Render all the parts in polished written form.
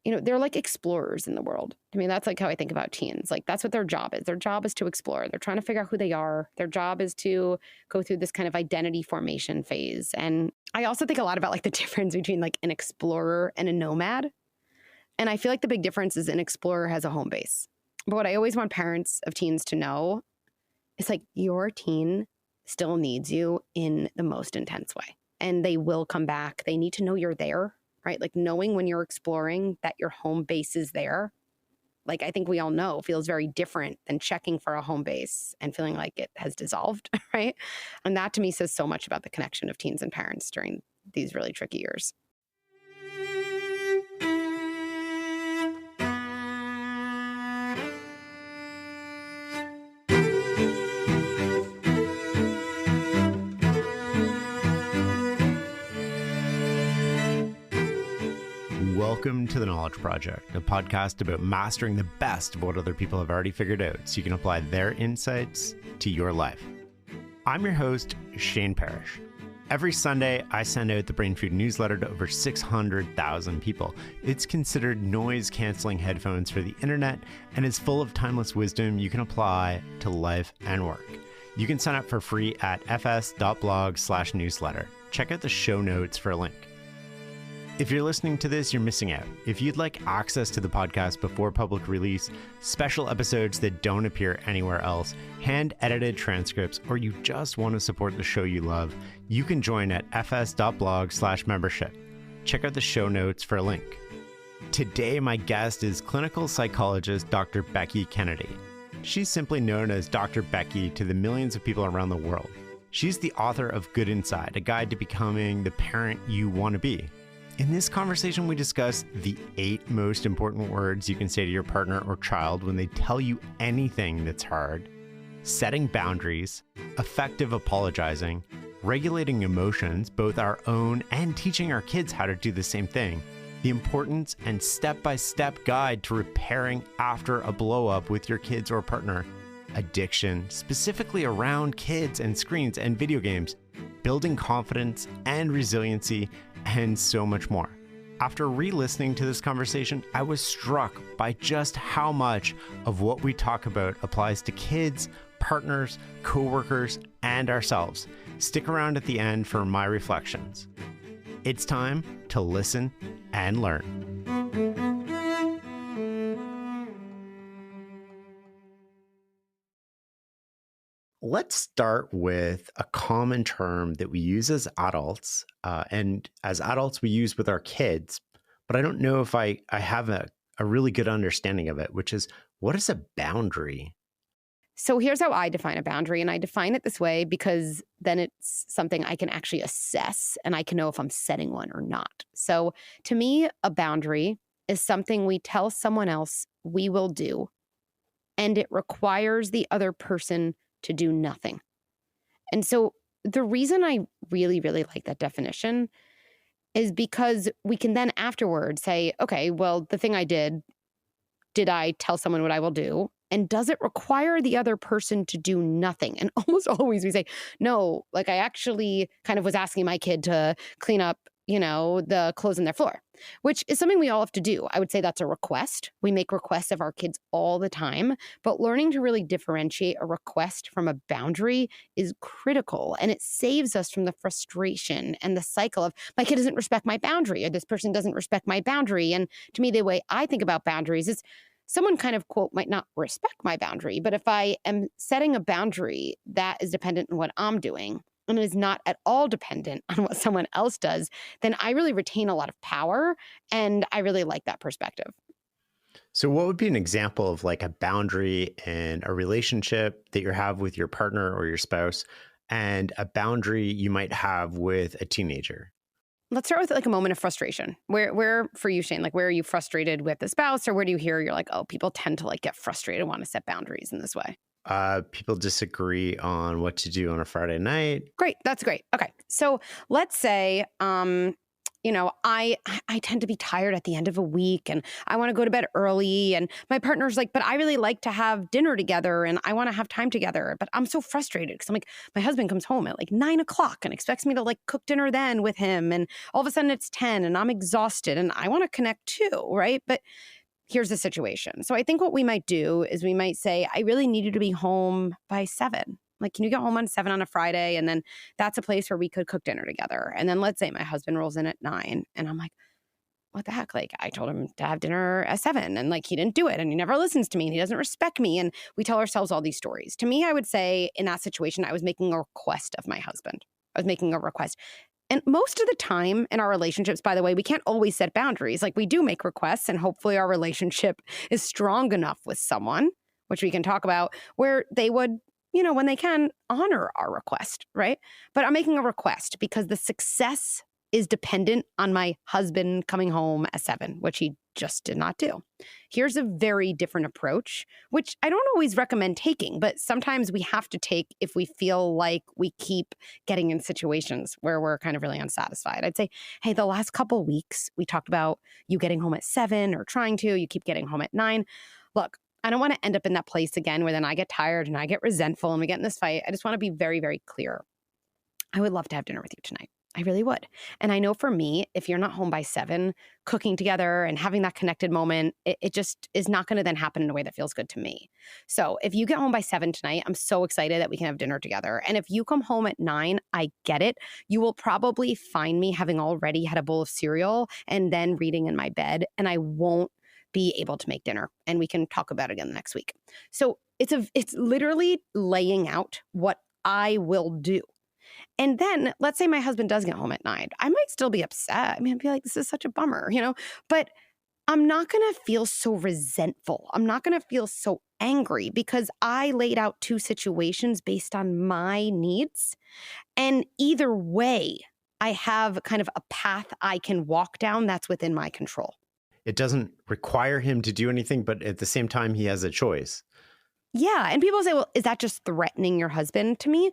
they're like explorers in the world. I mean, that's like how I think about teens. Like that's what their job is. Their job is to explore. They're trying to figure out who they are. Their job is to go through this kind of identity formation phase. And I also think a lot about like the difference between like an explorer and a nomad. And I feel like the big difference is an explorer has a home base. But what I always want parents of teens to know is like your teen still needs you in the most intense way. And they will come back. They need to know you're there, right? Like knowing when you're exploring that your home base is there. Like I think we all know feels very different than checking for a home base and feeling like it has dissolved, right? And that to me says so much about the connection of teens and parents during these really tricky years. Welcome to The Knowledge Project, a podcast about mastering the best of what other people have already figured out so you can apply their insights to your life. I'm your host, Shane Parrish. Every Sunday, I send out the Brain Food newsletter to over 600,000 people. It's considered noise-canceling headphones for the internet and is full of timeless wisdom you can apply to life and work. You can sign up for free at fs.blog/newsletter. Check out the show notes for a link. If you're listening to this, you're missing out. If you'd like access to the podcast before public release, special episodes that don't appear anywhere else, hand-edited transcripts, or you just want to support the show you love, you can join at fs.blog/membership. Check out the show notes for a link. Today, my guest is clinical psychologist Dr. Becky Kennedy. She's simply known as Dr. Becky to the millions of people around the world. She's the author of Good Inside, a guide to becoming the parent you want to be. In this conversation, we discuss the 8 most important words you can say to your partner or child when they tell you anything that's hard, setting boundaries, effective apologizing, regulating emotions, both our own and teaching our kids how to do the same thing, the importance and step-by-step guide to repairing after a blow-up with your kids or partner, addiction, specifically around kids and screens and video games, building confidence and resiliency, and so much more. After re-listening to this conversation, I was struck by just how much of what we talk about applies to kids, partners, coworkers, and ourselves. Stick around at the end for my reflections. It's time to listen and learn. Let's start with a common term that we use as adults, and as adults we use with our kids, but I don't know if I have a really good understanding of it, which is, what is a boundary? So here's how I define a boundary, and I define it this way because then it's something I can actually assess, and I can know if I'm setting one or not. So to me, a boundary is something we tell someone else we will do, and it requires the other person to do nothing. And so the reason I really, really like that definition is because we can then afterwards say, okay, well, the thing I did I tell someone what I will do? And does it require the other person to do nothing? And almost always we say, no, like I actually kind of was asking my kid to clean up, the clothes on their floor, which is something we all have to do. I would say that's a request. We make requests of our kids all the time, but learning to really differentiate a request from a boundary is critical. And it saves us from the frustration and the cycle of my kid doesn't respect my boundary or this person doesn't respect my boundary. And to me, the way I think about boundaries is someone kind of, quote, might not respect my boundary, but if I am setting a boundary that is dependent on what I'm doing, and is not at all dependent on what someone else does, then I really retain a lot of power. And I really like that perspective. So what would be an example of like a boundary in a relationship that you have with your partner or your spouse, and a boundary you might have with a teenager? Let's start with like a moment of frustration. Where for you, Shane, like where are you frustrated with the spouse, or where do you hear you're like, oh, people tend to like get frustrated and want to set boundaries in this way? People disagree on what to do on a Friday night. Great. That's great. Okay. So let's say, I tend to be tired at the end of a week and I want to go to bed early. And my partner's like, but I really like to have dinner together and I want to have time together. But I'm so frustrated because I'm like, my husband comes home at like 9 o'clock and expects me to like cook dinner then with him. And all of a sudden it's 10 and I'm exhausted and I want to connect too, right? But here's the situation. So I think what we might do is we might say, I really need you to be home by 7. Like, can you get home on 7 on a Friday? And then that's a place where we could cook dinner together. And then let's say my husband rolls in at 9 and I'm like, what the heck? Like, I told him to have dinner at 7 and like he didn't do it and he never listens to me and he doesn't respect me. And we tell ourselves all these stories. To me, I would say in that situation, I was making a request of my husband. I was making a request. And most of the time in our relationships, by the way, we can't always set boundaries. Like we do make requests and hopefully our relationship is strong enough with someone, which we can talk about, where they would, when they can, honor our request, right? But I'm making a request because the success is dependent on my husband coming home at 7, which he just did not do. Here's a very different approach, which I don't always recommend taking, but sometimes we have to take if we feel like we keep getting in situations where we're kind of really unsatisfied. I'd say, hey, the last couple of weeks, we talked about you getting home at 7 or trying to, you keep getting home at 9. Look, I don't want to end up in that place again where then I get tired and I get resentful and we get in this fight. I just want to be very, very clear. I would love to have dinner with you tonight. I really would. And I know for me, if you're not home by 7, cooking together and having that connected moment, it just is not going to then happen in a way that feels good to me. So if you get home by 7 tonight, I'm so excited that we can have dinner together. And if you come home at 9, I get it. You will probably find me having already had a bowl of cereal and then reading in my bed, and I won't be able to make dinner. And we can talk about it again next week. So it's literally laying out what I will do. And then let's say my husband does get home at 9. I might still be upset. I mean, I'd be like, this is such a bummer, but I'm not going to feel so resentful. I'm not going to feel so angry because I laid out 2 situations based on my needs. And either way, I have kind of a path I can walk down that's within my control. It doesn't require him to do anything, but at the same time, he has a choice. Yeah. And people say, well, is that just threatening your husband? To me,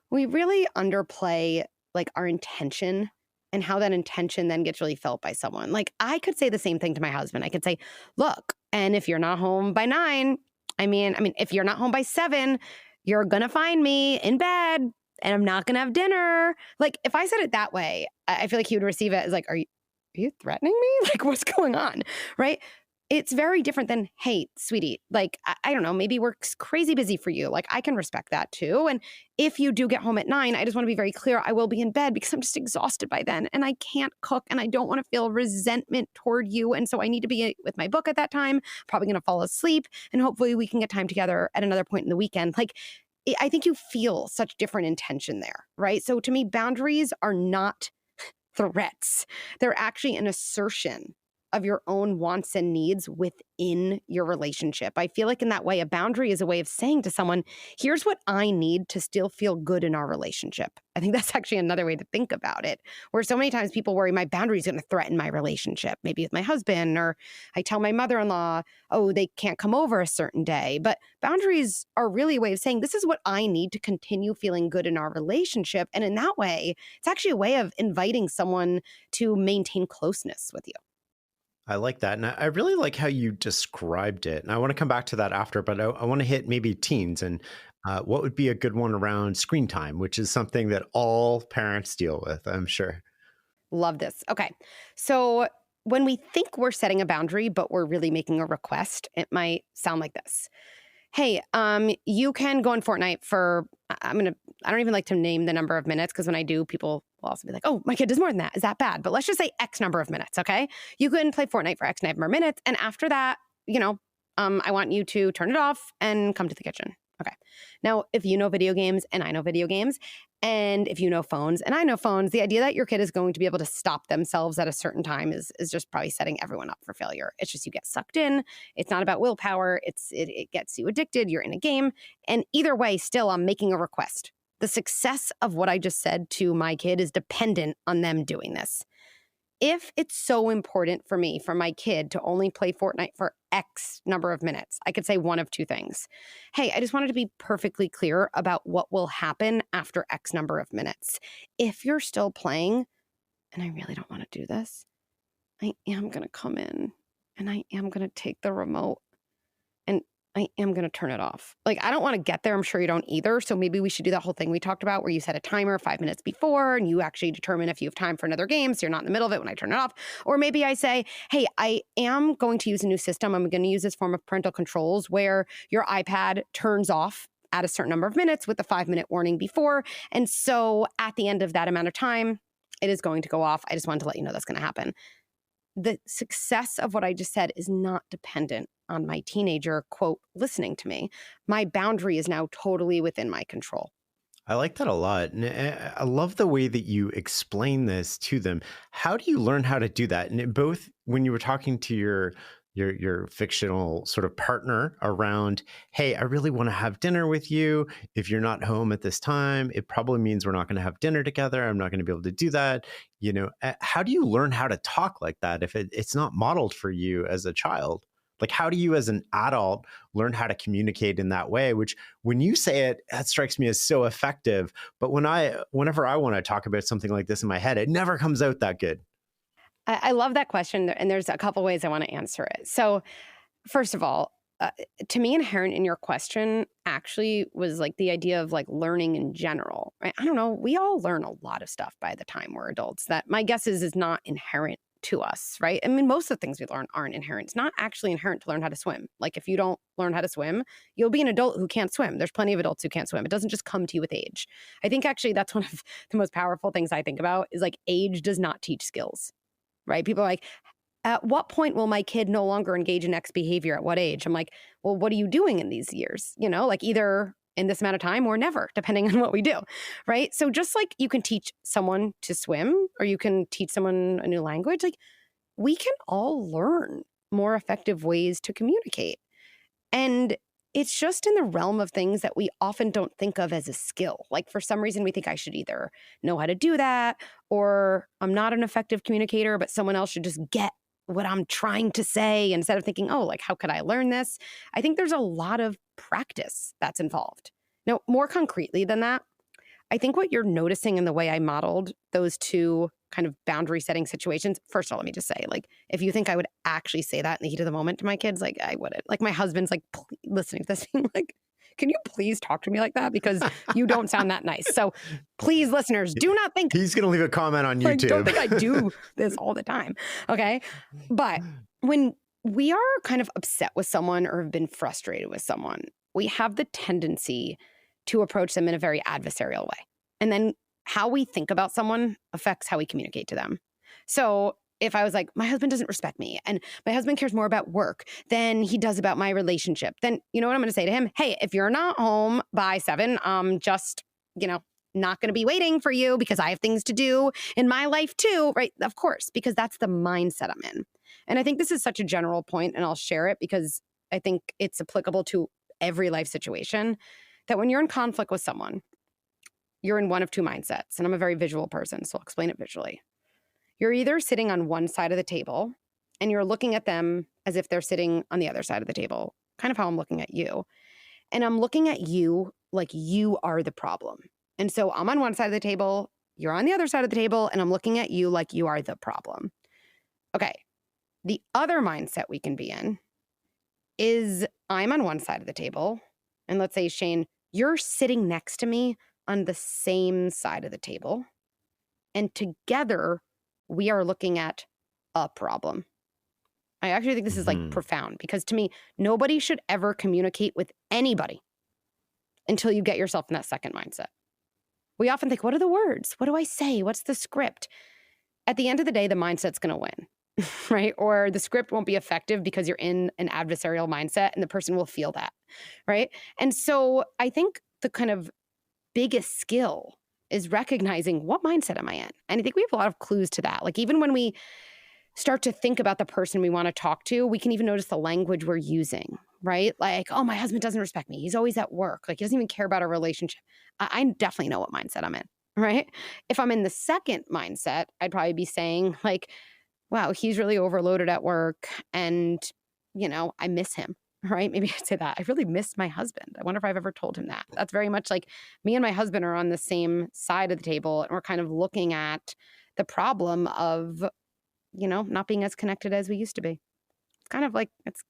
we really underplay like our intention and how that intention then gets really felt by someone. Like I could say the same thing to my husband. I could say, look, and if you're not home by 9, I mean, if you're not home by 7, you're going to find me in bed and I'm not going to have dinner. Like if I said it that way, I feel like he would receive it as like, are you threatening me? Like what's going on? Right? It's very different than, hey, sweetie, like, I don't know, maybe work's crazy busy for you. Like, I can respect that too. And if you do get home at 9, I just want to be very clear, I will be in bed because I'm just exhausted by then and I can't cook and I don't want to feel resentment toward you. And so I need to be with my book at that time, probably going to fall asleep, and hopefully we can get time together at another point in the weekend. Like, I think you feel such different intention there, right? So to me, boundaries are not threats. They're actually an assertion of your own wants and needs within your relationship. I feel like in that way, a boundary is a way of saying to someone, here's what I need to still feel good in our relationship. I think that's actually another way to think about it, where so many times people worry my boundary is going to threaten my relationship, maybe with my husband, or I tell my mother-in-law, oh, they can't come over a certain day. But boundaries are really a way of saying, this is what I need to continue feeling good in our relationship. And in that way, it's actually a way of inviting someone to maintain closeness with you. I like that. And I really like how you described it. And I want to come back to that after, but I want to hit maybe teens and what would be a good one around screen time, which is something that all parents deal with, I'm sure. Love this. Okay. So when we think we're setting a boundary, but we're really making a request, it might sound like this. Hey, you can go on Fortnite for, I don't even like to name the number of minutes because when I do, people will also be like, oh, my kid does more than that. Is that bad? But let's just say X number of minutes, okay? You can play Fortnite for X number of minutes. And after that, I want you to turn it off and come to the kitchen. Okay. Now, if you know video games and I know video games, and if you know phones and I know phones, the idea that your kid is going to be able to stop themselves at a certain time is just probably setting everyone up for failure. It's just you get sucked in. It's not about willpower. It gets you addicted. You're in a game. And either way, still, I'm making a request. The success of what I just said to my kid is dependent on them doing this. If it's so important for me, for my kid to only play Fortnite for X number of minutes, I could say one of 2 things. Hey, I just wanted to be perfectly clear about what will happen after X number of minutes. If you're still playing, and I really don't want to do this, I am going to come in and I am going to take the remote and I am going to turn it off. Like, I don't want to get there. I'm sure you don't either. So maybe we should do that whole thing we talked about where you set a timer 5 minutes before and you actually determine if you have time for another game. So you're not in the middle of it when I turn it off. Or maybe I say, hey, I am going to use a new system. I'm going to use this form of parental controls where your iPad turns off at a certain number of minutes with a 5-minute warning before. And so at the end of that amount of time, it is going to go off. I just wanted to let you know that's going to happen. The success of what I just said is not dependent on my teenager, quote, listening to me. My boundary is now totally within my control. I like that a lot. And I love the way that you explain this to them. How do you learn how to do that? And both when you were talking to your fictional sort of partner around, hey, I really want to have dinner with you. If you're not home at this time, it probably means we're not going to have dinner together. I'm not going to be able to do that. How do you learn how to talk like that if it's not modeled for you as a child? Like, how do you as an adult learn how to communicate in that way? Which when you say it, that strikes me as so effective. But whenever I want to talk about something like this in my head, it never comes out that good. I love that question. And there's a couple ways I want to answer it. So first of all, to me, inherent in your question actually was like the idea of like learning in general, right? I don't know. We all learn a lot of stuff by the time we're adults that my guess is not inherent to us, right? I mean, most of the things we learn aren't inherent. It's not actually inherent to learn how to swim. Like if you don't learn how to swim, you'll be an adult who can't swim. There's plenty of adults who can't swim. It doesn't just come to you with age. I think actually that's one of the most powerful things I think about is like age does not teach skills, right? People are like, at what point will my kid no longer engage in X behavior? At what age? I'm like, well, what are you doing in these years? Like either in this amount of time or never, depending on what we do, right? So just like you can teach someone to swim or you can teach someone a new language, like we can all learn more effective ways to communicate. And it's just in the realm of things that we often don't think of as a skill. Like for some reason, we think I should either know how to do that or I'm not an effective communicator, but someone else should just get what I'm trying to say instead of thinking, oh, like, how could I learn this? I think there's a lot of practice that's involved. Now, more concretely than that, I think what you're noticing in the way I modeled those two kind of boundary setting situations, first of all, let me just say, like, if you think I would actually say that in the heat of the moment to my kids, like, I wouldn't. Like, my husband's like listening to this being like, can you please talk to me like that? Because you don't sound that nice. So please, listeners, do not think he's going to leave a comment on YouTube. Like, don't think I do this all the time. Okay. But when we are kind of upset with someone or have been frustrated with someone, we have the tendency to approach them in a very adversarial way. And then how we think about someone affects how we communicate to them. So if I was like, my husband doesn't respect me and my husband cares more about work than he does about my relationship, then you know what I'm going to say to him? Hey, if you're not home by 7, just, not going to be waiting for you because I have things to do in my life too, right? Of course, because that's the mindset I'm in. And I think this is such a general point, and I'll share it because I think it's applicable to every life situation, that when you're in conflict with someone, you're in one of two mindsets. And I'm a very visual person, so I'll explain it visually. You're either sitting on one side of the table and you're looking at them as if they're sitting on the other side of the table, kind of how I'm looking at you. And I'm looking at you like you are the problem. And so I'm on one side of the table, you're on the other side of the table, and I'm looking at you like you are the problem. Okay. The other mindset we can be in is I'm on one side of the table, and let's say, Shane, you're sitting next to me on the same side of the table, and together we are looking at a problem. I actually think this is like profound because to me, nobody should ever communicate with anybody until you get yourself in that second mindset. We often think, what are the words? What do I say? What's the script? At the end of the day, the mindset's going to win, right? Or the script won't be effective because you're in an adversarial mindset and the person will feel that, right? And so I think the kind of biggest skill is recognizing what mindset am I in? And I think we have a lot of clues to that. Like even when we start to think about the person we want to talk to, we can even notice the language we're using, right? Like, oh, my husband doesn't respect me. He's always at work. Like he doesn't even care about our relationship. I definitely know what mindset I'm in, right? If I'm in the second mindset, I'd probably be saying like, wow, he's really overloaded at work and, I miss him. Right? Maybe I'd say that. I really miss my husband. I wonder if I've ever told him that. That's very much like me and my husband are on the same side of the table and we're kind of looking at the problem of, not being as connected as we used to be. It's kind of like, it's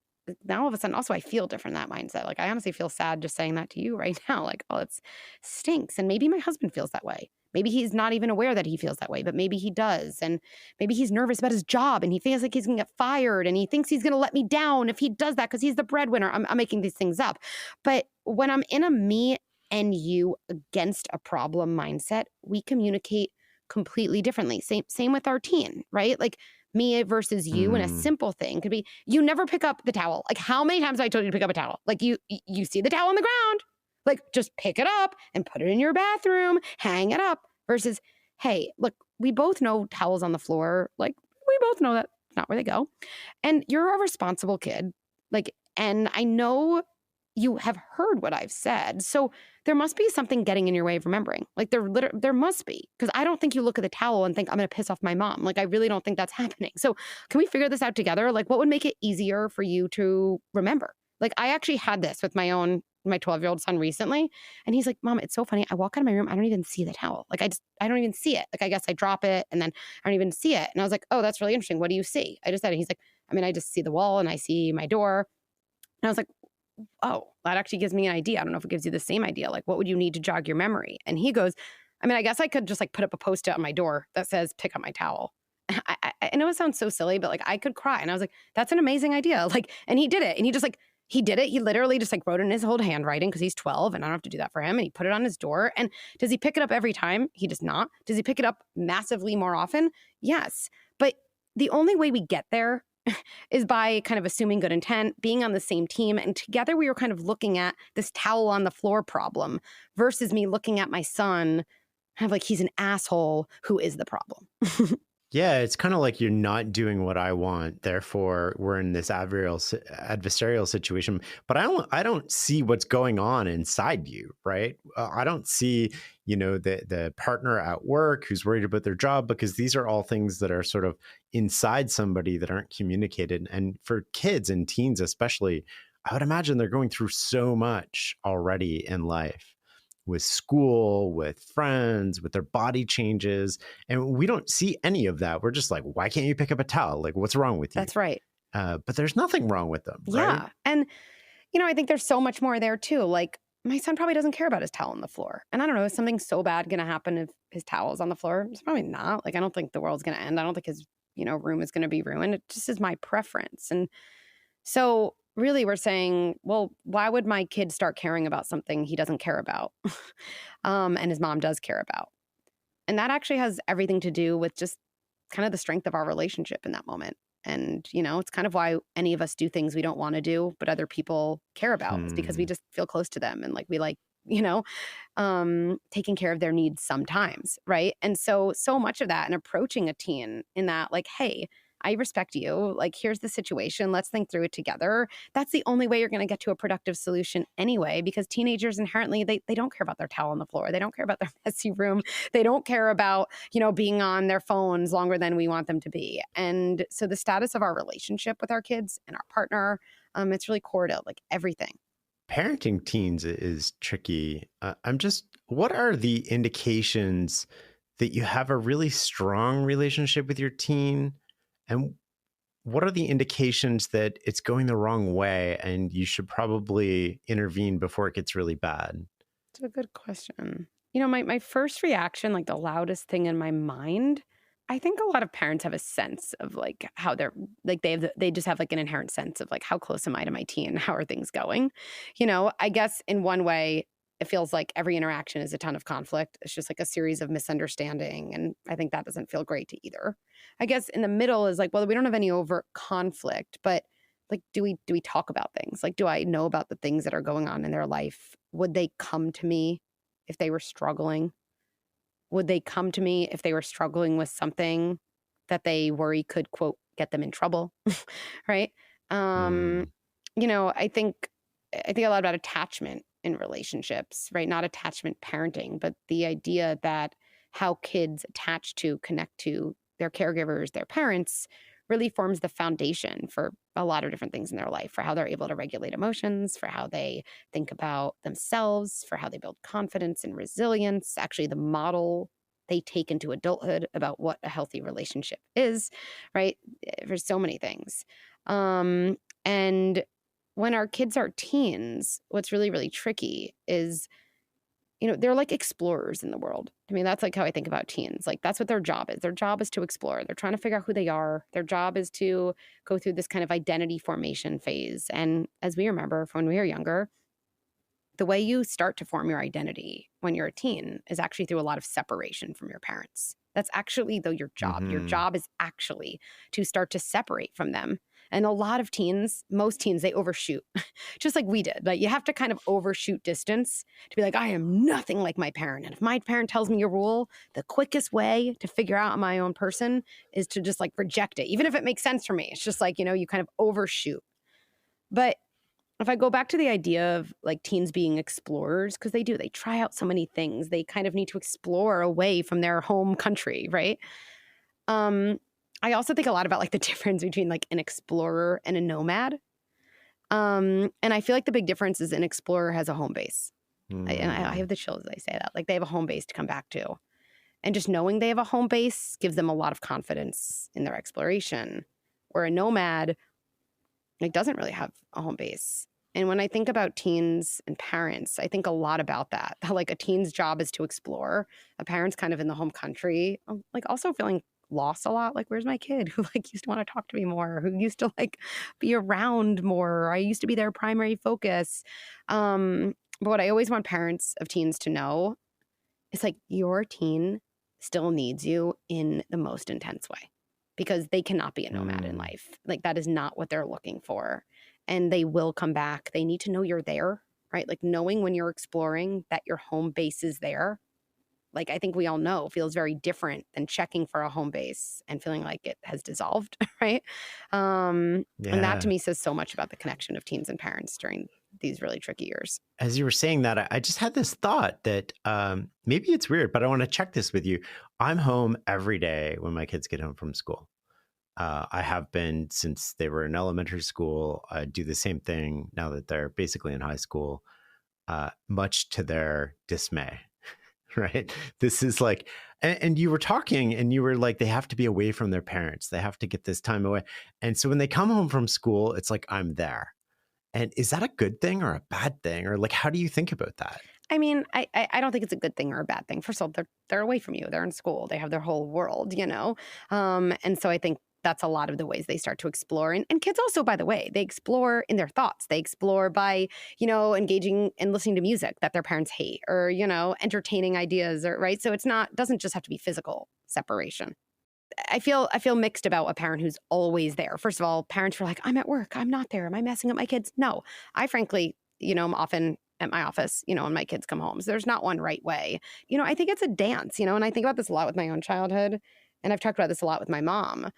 now all of a sudden, also I feel different in that mindset. Like I honestly feel sad just saying that to you right now. Like, oh, it stinks. And maybe my husband feels that way. Maybe he's not even aware that he feels that way, but maybe he does. And maybe he's nervous about his job and he feels like he's going to get fired and he thinks he's going to let me down if he does that because he's the breadwinner. I'm making these things up. But when I'm in a me and you against a problem mindset, we communicate completely differently. Same with our teen, right? Like me versus you, and a simple thing could be, you never pick up the towel. Like how many times have I told you to pick up a towel? Like you see the towel on the ground, like just pick it up and put it in your bathroom, hang it up, versus, hey, look, we both know towels on the floor. Like we both know that's not where they go. And you're a responsible kid. Like, and I know you have heard what I've said. So there must be something getting in your way of remembering. Like there must be, because I don't think you look at the towel and think I'm going to piss off my mom. Like I really don't think that's happening. So can we figure this out together? Like what would make it easier for you to remember? Like I actually had this with my 12-year-old son recently. And he's like, Mom, it's so funny. I walk out of my room. I don't even see the towel. Like I don't even see it. Like I guess I drop it and then I don't even see it. And I was like, oh, that's really interesting. What do you see? I just said it. He's like, I just see the wall and I see my door. And I was like, oh, that actually gives me an idea. I don't know if it gives you the same idea. Like, what would you need to jog your memory? And he goes, I guess I could just like put up a Post-it on my door that says, pick up my towel. I know it sounds so silly, but like I could cry. And I was like, that's an amazing idea. Like, and he did it. And he did it. He literally just like wrote it in his old handwriting because he's 12 and I don't have to do that for him. And he put it on his door. And does he pick it up every time? He does not. Does he pick it up massively more often? Yes. But the only way we get there is by kind of assuming good intent, being on the same team. And together we were kind of looking at this towel on the floor problem versus me looking at my son kind of like he's an asshole who is the problem. Yeah, it's kind of like you're not doing what I want. Therefore, we're in this adversarial situation. But I don't see what's going on inside you, right? I don't see, the partner at work who's worried about their job, because these are all things that are sort of inside somebody that aren't communicated. And for kids and teens especially, I would imagine they're going through so much already in life, with school, with friends, with their body changes. And we don't see any of that. We're just like, why can't you pick up a towel? Like, what's wrong with you? That's right. But there's nothing wrong with them. Yeah. Right? And, I think there's so much more there too. Like my son probably doesn't care about his towel on the floor. And I don't know, is something so bad going to happen if his towel's on the floor? It's probably not. Like, I don't think the world's going to end. I don't think his, room is going to be ruined. It just is my preference. And so really we're saying, well, why would my kid start caring about something he doesn't care about and his mom does care about? And that actually has everything to do with just kind of the strength of our relationship in that moment. And, it's kind of why any of us do things we don't want to do, but other people care about. It's because we just feel close to them and like we like, taking care of their needs sometimes. Right. And so much of that and approaching a teen in that like, hey, I respect you. Like, here's the situation. Let's think through it together. That's the only way you're going to get to a productive solution anyway, because teenagers inherently, they don't care about their towel on the floor. They don't care about their messy room. They don't care about, being on their phones longer than we want them to be. And so the status of our relationship with our kids and our partner, it's really core to like everything. Parenting teens is tricky. What are the indications that you have a really strong relationship with your teen? And what are the indications that it's going the wrong way and you should probably intervene before it gets really bad? It's a good question. My first reaction, like the loudest thing in my mind, I think a lot of parents have a sense of like how they're like they just have like an inherent sense of like how close am I to my teen? How are things going? I guess in one way, it feels like every interaction is a ton of conflict. It's just like a series of misunderstanding. And I think that doesn't feel great to either. I guess in the middle is like, well, we don't have any overt conflict, but like, do we talk about things? Like, do I know about the things that are going on in their life? Would they come to me if they were struggling? Would they come to me if they were struggling with something that they worry could, quote, get them in trouble? Right. I think a lot about attachment in relationships, right? Not attachment parenting, but the idea that how kids connect to their caregivers, their parents, really forms the foundation for a lot of different things in their life, for how they're able to regulate emotions, for how they think about themselves, for how they build confidence and resilience, actually the model they take into adulthood about what a healthy relationship is, right? For so many things. And when our kids are teens, what's really, really tricky is, they're like explorers in the world. I mean, that's like how I think about teens. Like, that's what their job is. Their job is to explore. They're trying to figure out who they are. Their job is to go through this kind of identity formation phase. And as we remember from when we were younger, the way you start to form your identity when you're a teen is actually through a lot of separation from your parents. That's actually, though, your job. Your job is actually to start to separate from them. And a lot of teens, most teens, they overshoot, just like we did. Like, you have to kind of overshoot distance to be like, I am nothing like my parent. And if my parent tells me a rule, the quickest way to figure out my own person is to just like reject it, even if it makes sense for me. It's just like, you kind of overshoot. But if I go back to the idea of like teens being explorers, because they do, they try out so many things. They kind of need to explore away from their home country, right? I also think a lot about like the difference between like an explorer and a nomad. And I feel like the big difference is an explorer has a home base. And I have the chills as I say that. Like, they have a home base to come back to. And just knowing they have a home base gives them a lot of confidence in their exploration. Where a nomad, like, doesn't really have a home base. And when I think about teens and parents, I think a lot about that. How like a teen's job is to explore. A parent's kind of in the home country, like also feeling lost a lot. Like, where's my kid who like used to want to talk to me more, who used to like be around more? I used to be their primary focus. But what I always want parents of teens to know is like, your teen still needs you in the most intense way, because they cannot be a nomad in life. Like, that is not what they're looking for. And they will come back. They need to know you're there, right? Like, knowing when you're exploring that your home base is there. Like, I think we all know feels very different than checking for a home base and feeling like it has dissolved, right? And that to me says so much about the connection of teens and parents during these really tricky years. As you were saying that, I just had this thought that maybe it's weird, but I want to check this with you. I'm home every day when my kids get home from school. I have been since they were in elementary school. I do the same thing now that they're basically in high school, much to their dismay. Right. This is like, and you were talking and you were like, they have to be away from their parents. They have to get this time away. And so when they come home from school, it's like, I'm there. And is that a good thing or a bad thing? Or like, how do you think about that? I mean, I don't think it's a good thing or a bad thing. First of all, they're away from you. They're in school. They have their whole world, And so I think that's a lot of the ways they start to explore. And kids also, by the way, they explore in their thoughts. They explore by, engaging and listening to music that their parents hate, or, entertaining ideas, or right. So doesn't just have to be physical separation. I feel mixed about a parent who's always there. First of all, parents are like, I'm at work. I'm not there. Am I messing up my kids? No, I frankly, I'm often at my office, when my kids come home. So there's not one right way. I think it's a dance, and I think about this a lot with my own childhood. And I've talked about this a lot with my mom.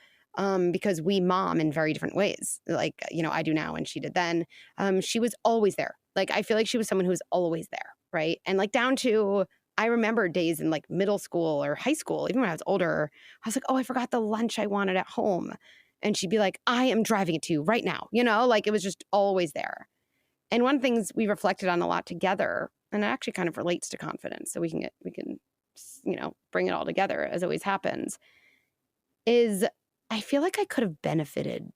Because we mom in very different ways. Like, I do now and she did then. She was always there. Like, I feel like she was someone who was always there, right? And like down to, I remember days in like middle school or high school, even when I was older, I was like, oh, I forgot the lunch I wanted at home. And she'd be like, I am driving it to you right now. Like, it was just always there. And one of the things we reflected on a lot together, and it actually kind of relates to confidence, so we can bring it all together as always happens, is I feel like I could have benefited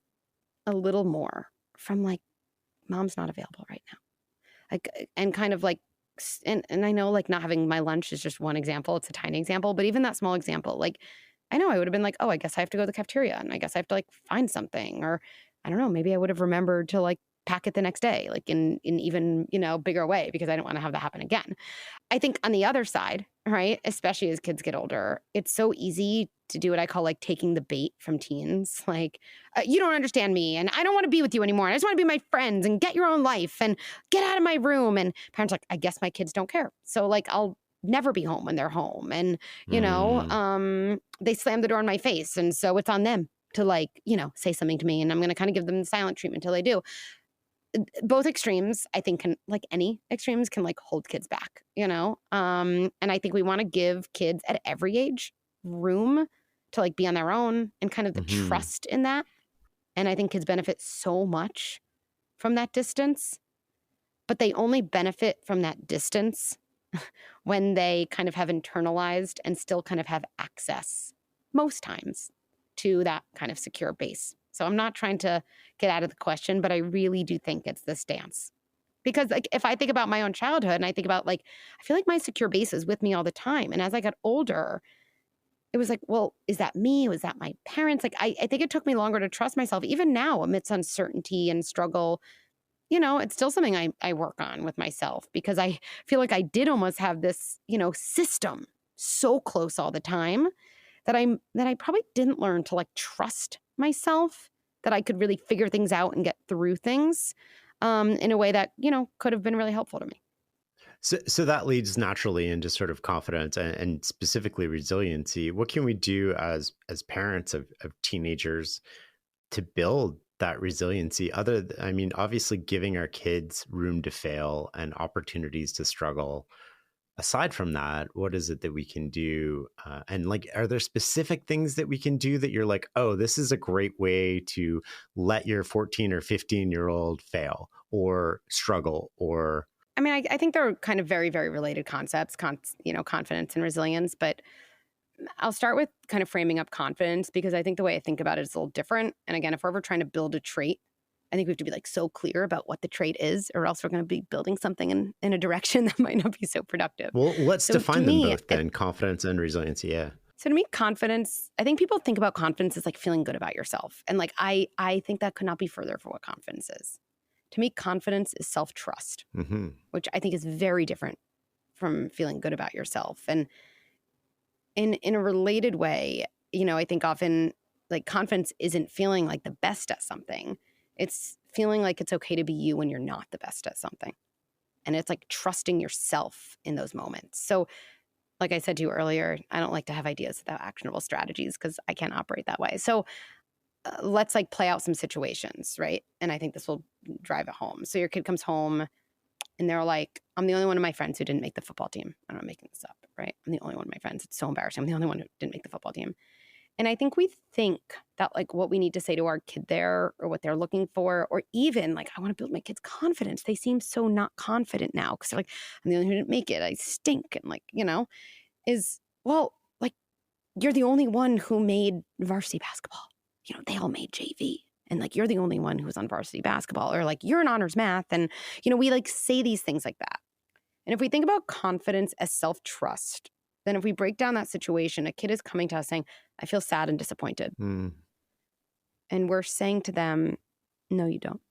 a little more from like, mom's not available right now. Like, and kind of like, and I know like not having my lunch is just one example. It's a tiny example, but even that small example, like, I know I would have been like, oh, I guess I have to go to the cafeteria and I guess I have to like find something, or I don't know, maybe I would have remembered to like pack it the next day, like in even, bigger way, because I didn't want to have that happen again. I think on the other side, right, especially as kids get older, it's so easy to do what I call like taking the bait from teens. Like, you don't understand me and I don't want to be with you anymore. I just want to be my friends and get your own life and get out of my room. And parents are like, I guess my kids don't care. So like, I'll never be home when they're home. And, they slam the door in my face. And so it's on them to like, say something to me, and I'm going to kind of give them the silent treatment until they do. Both extremes, I think, can, like any extremes, can like hold kids back, and I think we want to give kids at every age room to like be on their own and kind of the trust in that. And I think kids benefit so much from that distance, but they only benefit from that distance when they kind of have internalized and still kind of have access most times to that kind of secure base. So I'm not trying to get out of the question, but I really do think it's this dance. Because like if I think about my own childhood and I think about like, I feel like my secure base is with me all the time. And as I got older, it was like, well, is that me? Was that my parents? Like, I think it took me longer to trust myself. Even now, amidst uncertainty and struggle, it's still something I work on with myself because I feel like I did almost have this, system so close all the time that I probably didn't learn to like trust myself, that I could really figure things out and get through things in a way that, could have been really helpful to me. So that leads naturally into sort of confidence and specifically resiliency. What can we do as parents of teenagers to build that resiliency? Obviously giving our kids room to fail and opportunities to struggle. Aside from that, what is it that we can do? And like, are there specific things that we can do that you're like, oh, this is a great way to let your 14 or 15-year-old fail or struggle or... I mean, I think they're kind of very, very related concepts, confidence and resilience. But I'll start with kind of framing up confidence because I think the way I think about it is a little different. And again, if we're ever trying to build a trait, I think we have to be like so clear about what the trait is, or else we're going to be building something in a direction that might not be so productive. Well, let's define them both then, confidence and resiliency. Yeah. So to me, confidence, I think people think about confidence as like feeling good about yourself. And like, I think that could not be further from what confidence is. To me, confidence is self-trust, which I think is very different from feeling good about yourself. And in a related way, I think often like confidence isn't feeling like the best at something. It's feeling like it's okay to be you when you're not the best at something. And it's like trusting yourself in those moments. So like I said to you earlier, I don't like to have ideas without actionable strategies because I can't operate that way. So let's like play out some situations, right? And I think this will drive it home. So your kid comes home and they're like, I'm the only one of my friends who didn't make the football team. I'm not making this up, right? I'm the only one of my friends. It's so embarrassing. I'm the only one who didn't make the football team. And I think we think that like what we need to say to our kid there or what they're looking for, or even like, I want to build my kids' confidence. They seem so not confident now because they're like, I'm the only one who didn't make it. I stink. And like, is, well, like you're the only one who made varsity basketball. They all made JV and like, you're the only one who was on varsity basketball, or like you're in honors math. And, we like say these things like that. And if we think about confidence as self-trust, then if we break down that situation, a kid is coming to us saying, I feel sad and disappointed. And we're saying to them, no, you don't.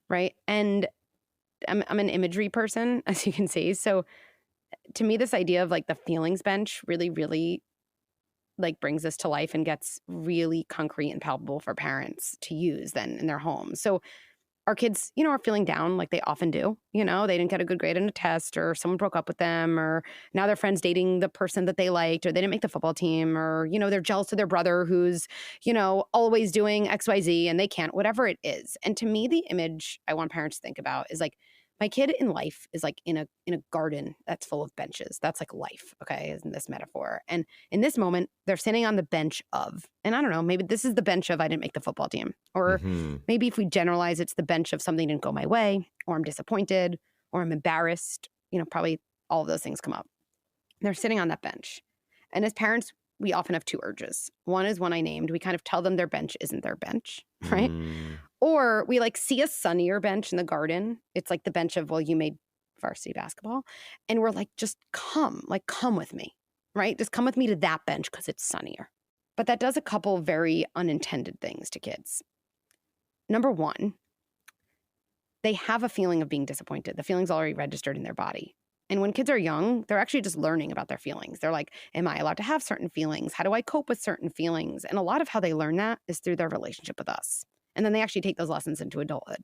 Right. And I'm an imagery person, as you can see. So to me, this idea of like the feelings bench really, really like brings this to life and gets really concrete and palpable for parents to use then in their homes. So our kids, are feeling down like they often do. They didn't get a good grade in a test, or someone broke up with them, or now their friend's dating the person that they liked, or they didn't make the football team, or, they're jealous of their brother who's, always doing XYZ and they can't, whatever it is. And to me, the image I want parents to think about is like, my kid in life is like in a garden that's full of benches. That's like life, okay, is in this metaphor. And in this moment, they're sitting on the bench of, and I don't know, maybe this is the bench of I didn't make the football team. Or maybe if we generalize, it's the bench of something didn't go my way, or I'm disappointed, or I'm embarrassed. Probably all of those things come up. They're sitting on that bench. And as parents, we often have two urges. One is one I named. We kind of tell them their bench isn't their bench, right? Or we like see a sunnier bench in the garden. It's like the bench of, well, you made varsity basketball. And we're like, just come with me, right? Just come with me to that bench because it's sunnier. But that does a couple of very unintended things to kids. Number one, they have a feeling of being disappointed. The feeling's already registered in their body. And when kids are young, they're actually just learning about their feelings. They're like, am I allowed to have certain feelings? How do I cope with certain feelings? And a lot of how they learn that is through their relationship with us. And then they actually take those lessons into adulthood.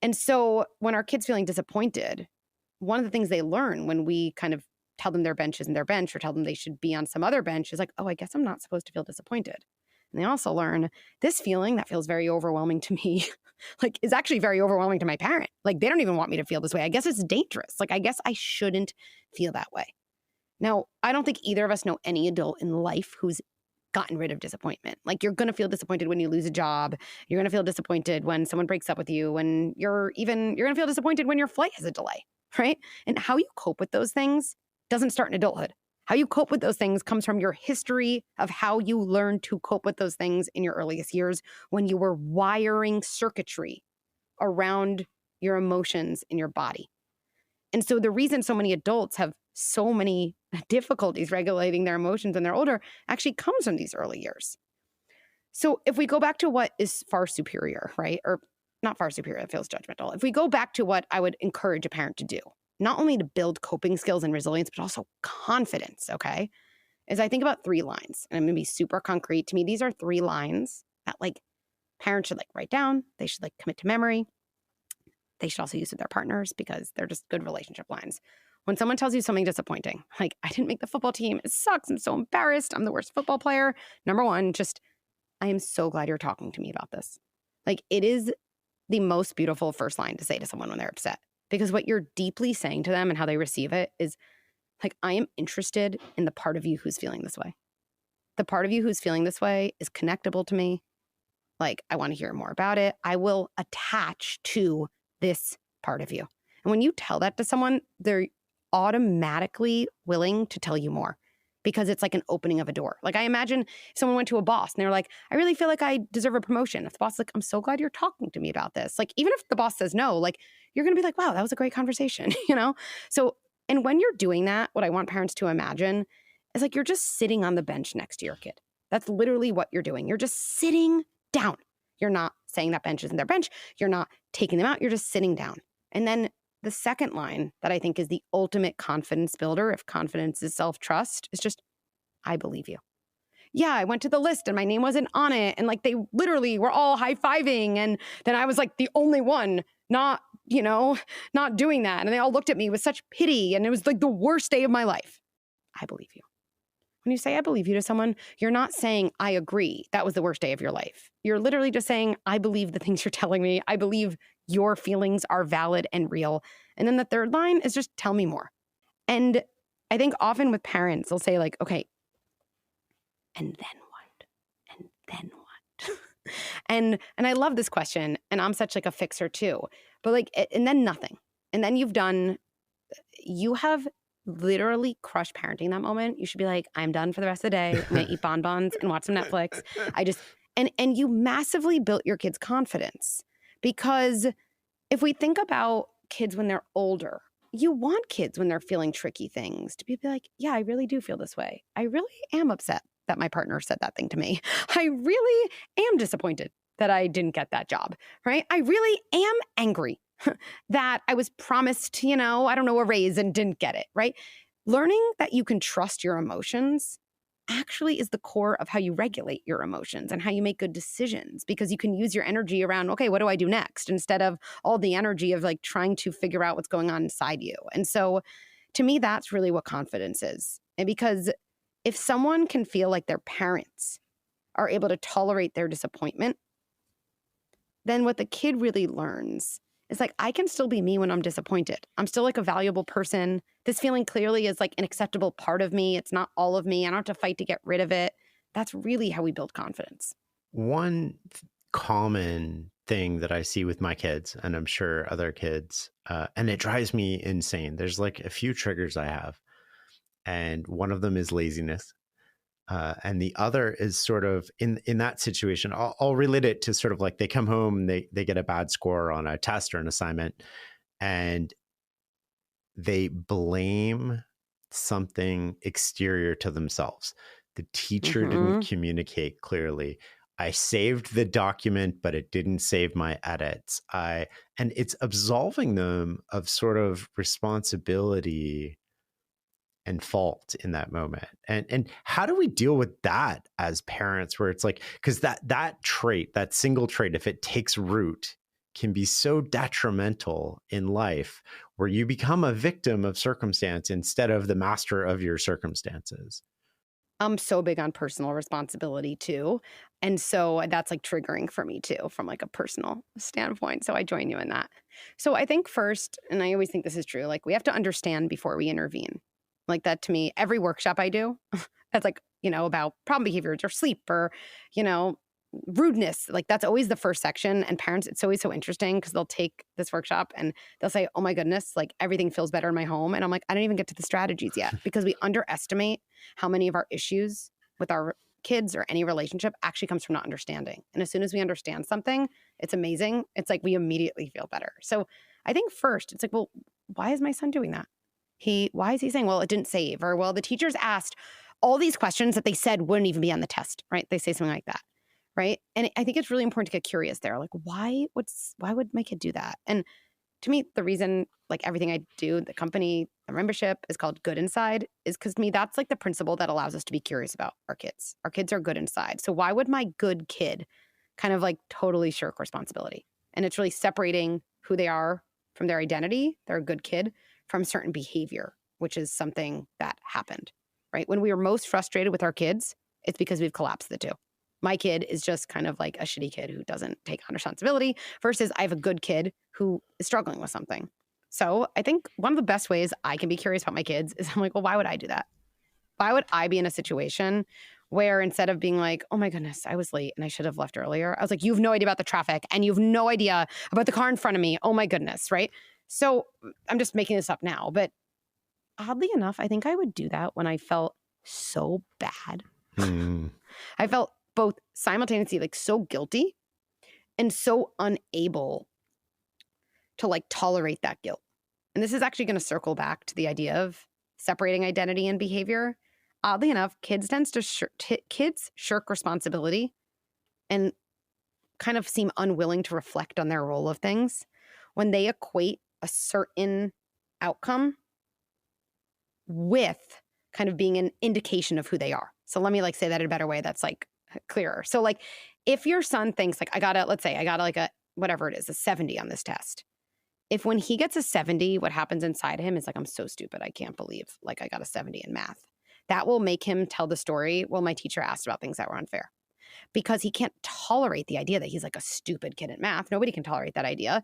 And so when our kids feeling disappointed, one of the things they learn when we kind of tell them their bench isn't their bench, or tell them they should be on some other bench, is like, oh, I guess I'm not supposed to feel disappointed. And they also learn this feeling that feels very overwhelming to me, like is actually very overwhelming to my parent. Like they don't even want me to feel this way. I guess it's dangerous. Like I guess I shouldn't feel that way. Now, I don't think either of us know any adult in life who's gotten rid of disappointment. Like you're going to feel disappointed when you lose a job. You're going to feel disappointed when someone breaks up with you. You're going to feel disappointed when your flight has a delay, right? And how you cope with those things doesn't start in adulthood. How you cope with those things comes from your history of how you learned to cope with those things in your earliest years when you were wiring circuitry around your emotions in your body. And so the reason so many adults have so many difficulties regulating their emotions when they're older actually comes from these early years. So if we go back to what is far superior, right? Or not far superior, it feels judgmental. If we go back to what I would encourage a parent to do, not only to build coping skills and resilience, but also confidence, okay? Is I think about 3 lines, and I'm gonna be super concrete. To me, these are 3 lines that like parents should like write down. They should like commit to memory. They should also use with their partners because they're just good relationship lines. When someone tells you something disappointing, like I didn't make the football team, it sucks, I'm so embarrassed, I'm the worst football player. Number 1, just I am so glad you're talking to me about this. Like it is the most beautiful first line to say to someone when they're upset. Because what you're deeply saying to them and how they receive it is like, I am interested in the part of you who's feeling this way. The part of you who's feeling this way is connectable to me. Like, I want to hear more about it. I will attach to this part of you. And when you tell that to someone, they're automatically willing to tell you more because it's like an opening of a door. Like I imagine if someone went to a boss and they're like, I really feel like I deserve a promotion. If the boss is like, I'm so glad you're talking to me about this. Like, even if the boss says no, like you're going to be like, wow, that was a great conversation, you know? So, and when you're doing that, what I want parents to imagine is like, you're just sitting on the bench next to your kid. That's literally what you're doing. You're just sitting down. You're not saying that bench isn't their bench. You're not taking them out. You're just sitting down. And then the second line that I think is the ultimate confidence builder, if confidence is self-trust, is just, I believe you. Yeah, I went to the list and my name wasn't on it. And like they literally were all high-fiving. And then I was like the only one not doing that. And they all looked at me with such pity. And it was like the worst day of my life. I believe you. When you say I believe you to someone, you're not saying I agree. That was the worst day of your life. You're literally just saying, I believe the things you're telling me. I believe your feelings are valid and real. And then the third line is just tell me more. And I think often with parents, they'll say like, okay, and then what? And then what? and I love this question. And I'm such like a fixer too. But like, and then nothing. And then you have literally crushed parenting that moment. You should be like, I'm done for the rest of the day. I'm gonna eat bonbons and watch some Netflix. And you massively built your kids' confidence. Because if we think about kids when they're older, you want kids when they're feeling tricky things to be like, yeah, I really do feel this way. I really am upset that my partner said that thing to me. I really am disappointed that I didn't get that job, right? I really am angry that I was promised, a raise and didn't get it, right? Learning that you can trust your emotions actually is the core of how you regulate your emotions and how you make good decisions, because you can use your energy around, okay, what do I do next? Instead of all the energy of like trying to figure out what's going on inside you. And so to me, that's really what confidence is. And because if someone can feel like their parents are able to tolerate their disappointment, then what the kid really learns is like, I can still be me when I'm disappointed. I'm still like a valuable person. This feeling clearly is like an acceptable part of me. It's not all of me. I don't have to fight to get rid of it. That's really how we build confidence. One common thing that I see with my kids, and I'm sure other kids, and it drives me insane. There's like a few triggers I have. And one of them is laziness. And the other is sort of in that situation, I'll relate it to sort of like they come home, they get a bad score on a test or an assignment, and they blame something exterior to themselves. The teacher didn't communicate clearly. I saved the document, but it didn't save my edits. And it's absolving them of sort of responsibility and fault in that moment. And how do we deal with that as parents, where it's like, because that trait, that single trait, if it takes root, can be so detrimental in life, where you become a victim of circumstance instead of the master of your circumstances. I'm so big on personal responsibility too. And so that's like triggering for me too, from like a personal standpoint. So I join you in that. So I think first, and I always think this is true, like we have to understand before we intervene. Like that to me, every workshop I do, that's like, about problem behaviors or sleep or, rudeness, like that's always the first section. And parents, it's always so interesting because they'll take this workshop and they'll say, oh my goodness, like everything feels better in my home. And I'm like, I don't even get to the strategies yet because we underestimate how many of our issues with our kids or any relationship actually comes from not understanding. And as soon as we understand something, it's amazing. It's like we immediately feel better. So I think first it's like, well, why is my son doing that? Why is he saying, well, it didn't save, or well, the teachers asked all these questions that they said wouldn't even be on the test, right? They say something like that. Right. And I think it's really important to get curious there. Like, why would my kid do that? And to me, the reason, like everything I do, the company, the membership is called Good Inside, is because to me, that's like the principle that allows us to be curious about our kids. Our kids are good inside. So why would my good kid kind of like totally shirk responsibility? And it's really separating who they are from their identity, they're a good kid, from certain behavior, which is something that happened, right? When we are most frustrated with our kids, it's because we've collapsed the two. My kid is just kind of like a shitty kid who doesn't take on responsibility versus I have a good kid who is struggling with something. So I think one of the best ways I can be curious about my kids is I'm like, well, why would I do that? Why would I be in a situation where instead of being like, oh my goodness, I was late and I should have left earlier, I was like, you have no idea about the traffic and you have no idea about the car in front of me. Oh my goodness, right? So I'm just making this up now, but oddly enough, I think I would do that when I felt so bad. I felt both simultaneously like so guilty and so unable to like tolerate that guilt. And this is actually going to circle back to the idea of separating identity and behavior. Oddly enough, kids shirk responsibility and kind of seem unwilling to reflect on their role of things when they equate a certain outcome with kind of being an indication of who they are. So let me like say that in a better way that's like clearer. So like if your son thinks like let's say I got like a, whatever it is, a 70 on this test. If when he gets a 70, what happens inside him is like, I'm so stupid. I can't believe like I got a 70 in math. That will make him tell the story. Well, my teacher asked about things that were unfair because he can't tolerate the idea that he's like a stupid kid at math. Nobody can tolerate that idea.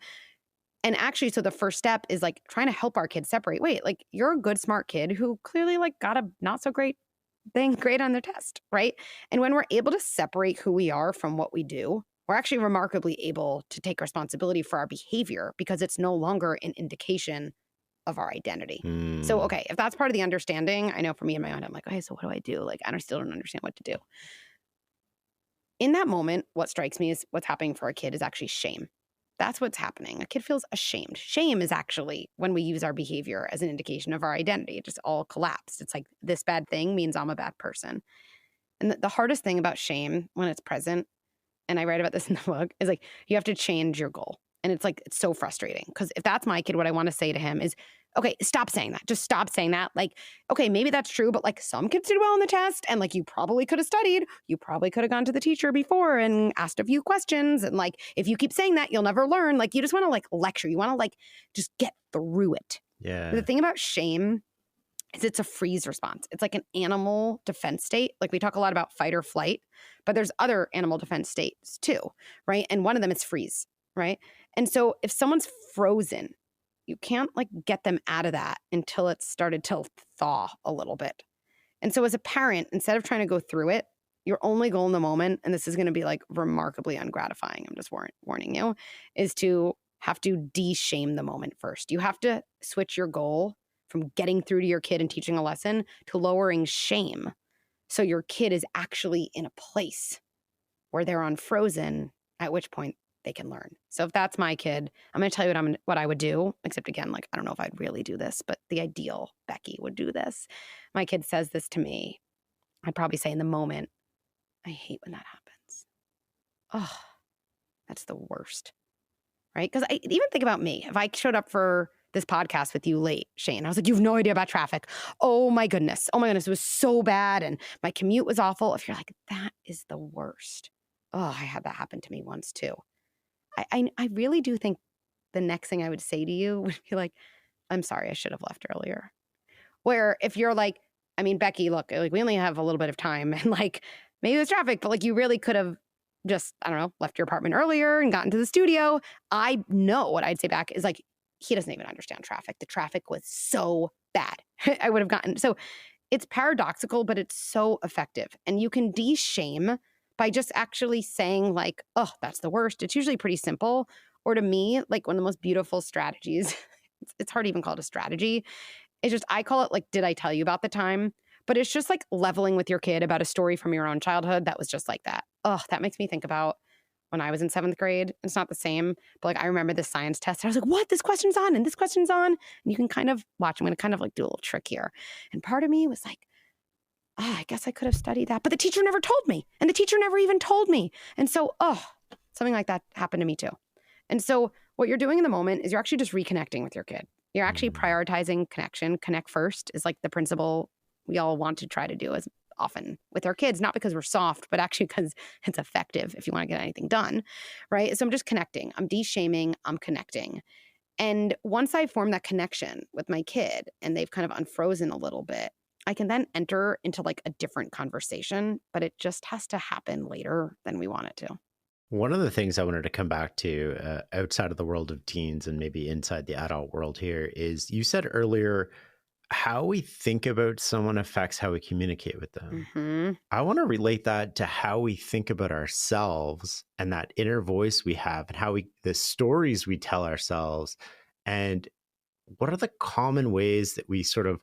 And actually, so the first step is like trying to help our kids separate. Wait, like you're a good, smart kid who clearly like got a not so great thing great on their test, right? And when we're able to separate who we are from what we do, we're actually remarkably able to take responsibility for our behavior because it's no longer an indication of our identity. So, okay, if that's part of the understanding, I know for me in my mind, I'm like, okay, so what do I do? Like, I still don't understand what to do. In that moment, what strikes me is what's happening for a kid is actually shame. That's what's happening. A kid feels ashamed. Shame is actually when we use our behavior as an indication of our identity. It just all collapsed. It's like this bad thing means I'm a bad person. And the hardest thing about shame when it's present, and I write about this in the book, is like you have to change your goal. And it's like, it's so frustrating because if that's my kid, what I want to say to him is, okay, stop saying that. Just stop saying that. Like, okay, maybe that's true, but like some kids did well on the test and like you probably could have studied. You probably could have gone to the teacher before and asked a few questions. And like, if you keep saying that, you'll never learn. Like, you just want to like lecture. You want to like just get through it. Yeah. But the thing about shame is it's a freeze response. It's like an animal defense state. Like we talk a lot about fight or flight, but there's other animal defense states too, right? And one of them is freeze, right? And so if someone's frozen, you can't like get them out of that until it's started to thaw a little bit. And so as a parent, instead of trying to go through it, your only goal in the moment, and this is going to be like remarkably ungratifying, I'm just warning you, is to have to de-shame the moment first. You have to switch your goal from getting through to your kid and teaching a lesson to lowering shame. So your kid is actually in a place where they're unfrozen, at which point they can learn. So if that's my kid, I'm going to tell you what I would do, except again, like, I don't know if I'd really do this, but the ideal Becky would do this. My kid says this to me. I'd probably say in the moment, I hate when that happens. Oh, that's the worst. Right? Because I even think about me. If I showed up for this podcast with you late, Shane, I was like, you have no idea about traffic. Oh my goodness. It was so bad. And my commute was awful. If you're like, that is the worst. Oh, I had that happen to me once too. I really do think the next thing I would say to you would be like, I'm sorry, I should have left earlier. Where if you're like, I mean, Becky, look, like we only have a little bit of time and like maybe there's traffic, but like you really could have just, I don't know, left your apartment earlier and gotten to the studio. I know what I'd say back is like, he doesn't even understand traffic. The traffic was so bad. I would have gotten. So it's paradoxical, but it's so effective. And you can de-shame by just actually saying like, oh, that's the worst. It's usually pretty simple. Or to me, like one of the most beautiful strategies, it's hard to even call it a strategy. It's just, I call it like, did I tell you about the time? But it's just like leveling with your kid about a story from your own childhood that was just like that. Oh, that makes me think about when I was in 7th grade. It's not the same, but like I remember the science test. I was like, what? This question's on and this question's on. And you can kind of watch. I'm going to kind of like do a little trick here. And part of me was like, oh, I guess I could have studied that. But the teacher never told me. And the teacher never even told me. And so, something like that happened to me too. And so what you're doing in the moment is you're actually just reconnecting with your kid. You're actually prioritizing connection. Connect first is like the principle we all want to try to do as often with our kids, not because we're soft, but actually because it's effective if you want to get anything done, right? So I'm just connecting. I'm de-shaming. I'm connecting. And once I form that connection with my kid and they've kind of unfrozen a little bit, I can then enter into like a different conversation, but it just has to happen later than we want it to. One of the things I wanted to come back to outside of the world of teens and maybe inside the adult world here is you said earlier, how we think about someone affects how we communicate with them. Mm-hmm. I want to relate that to how we think about ourselves and that inner voice we have and how the stories we tell ourselves. And what are the common ways that we sort of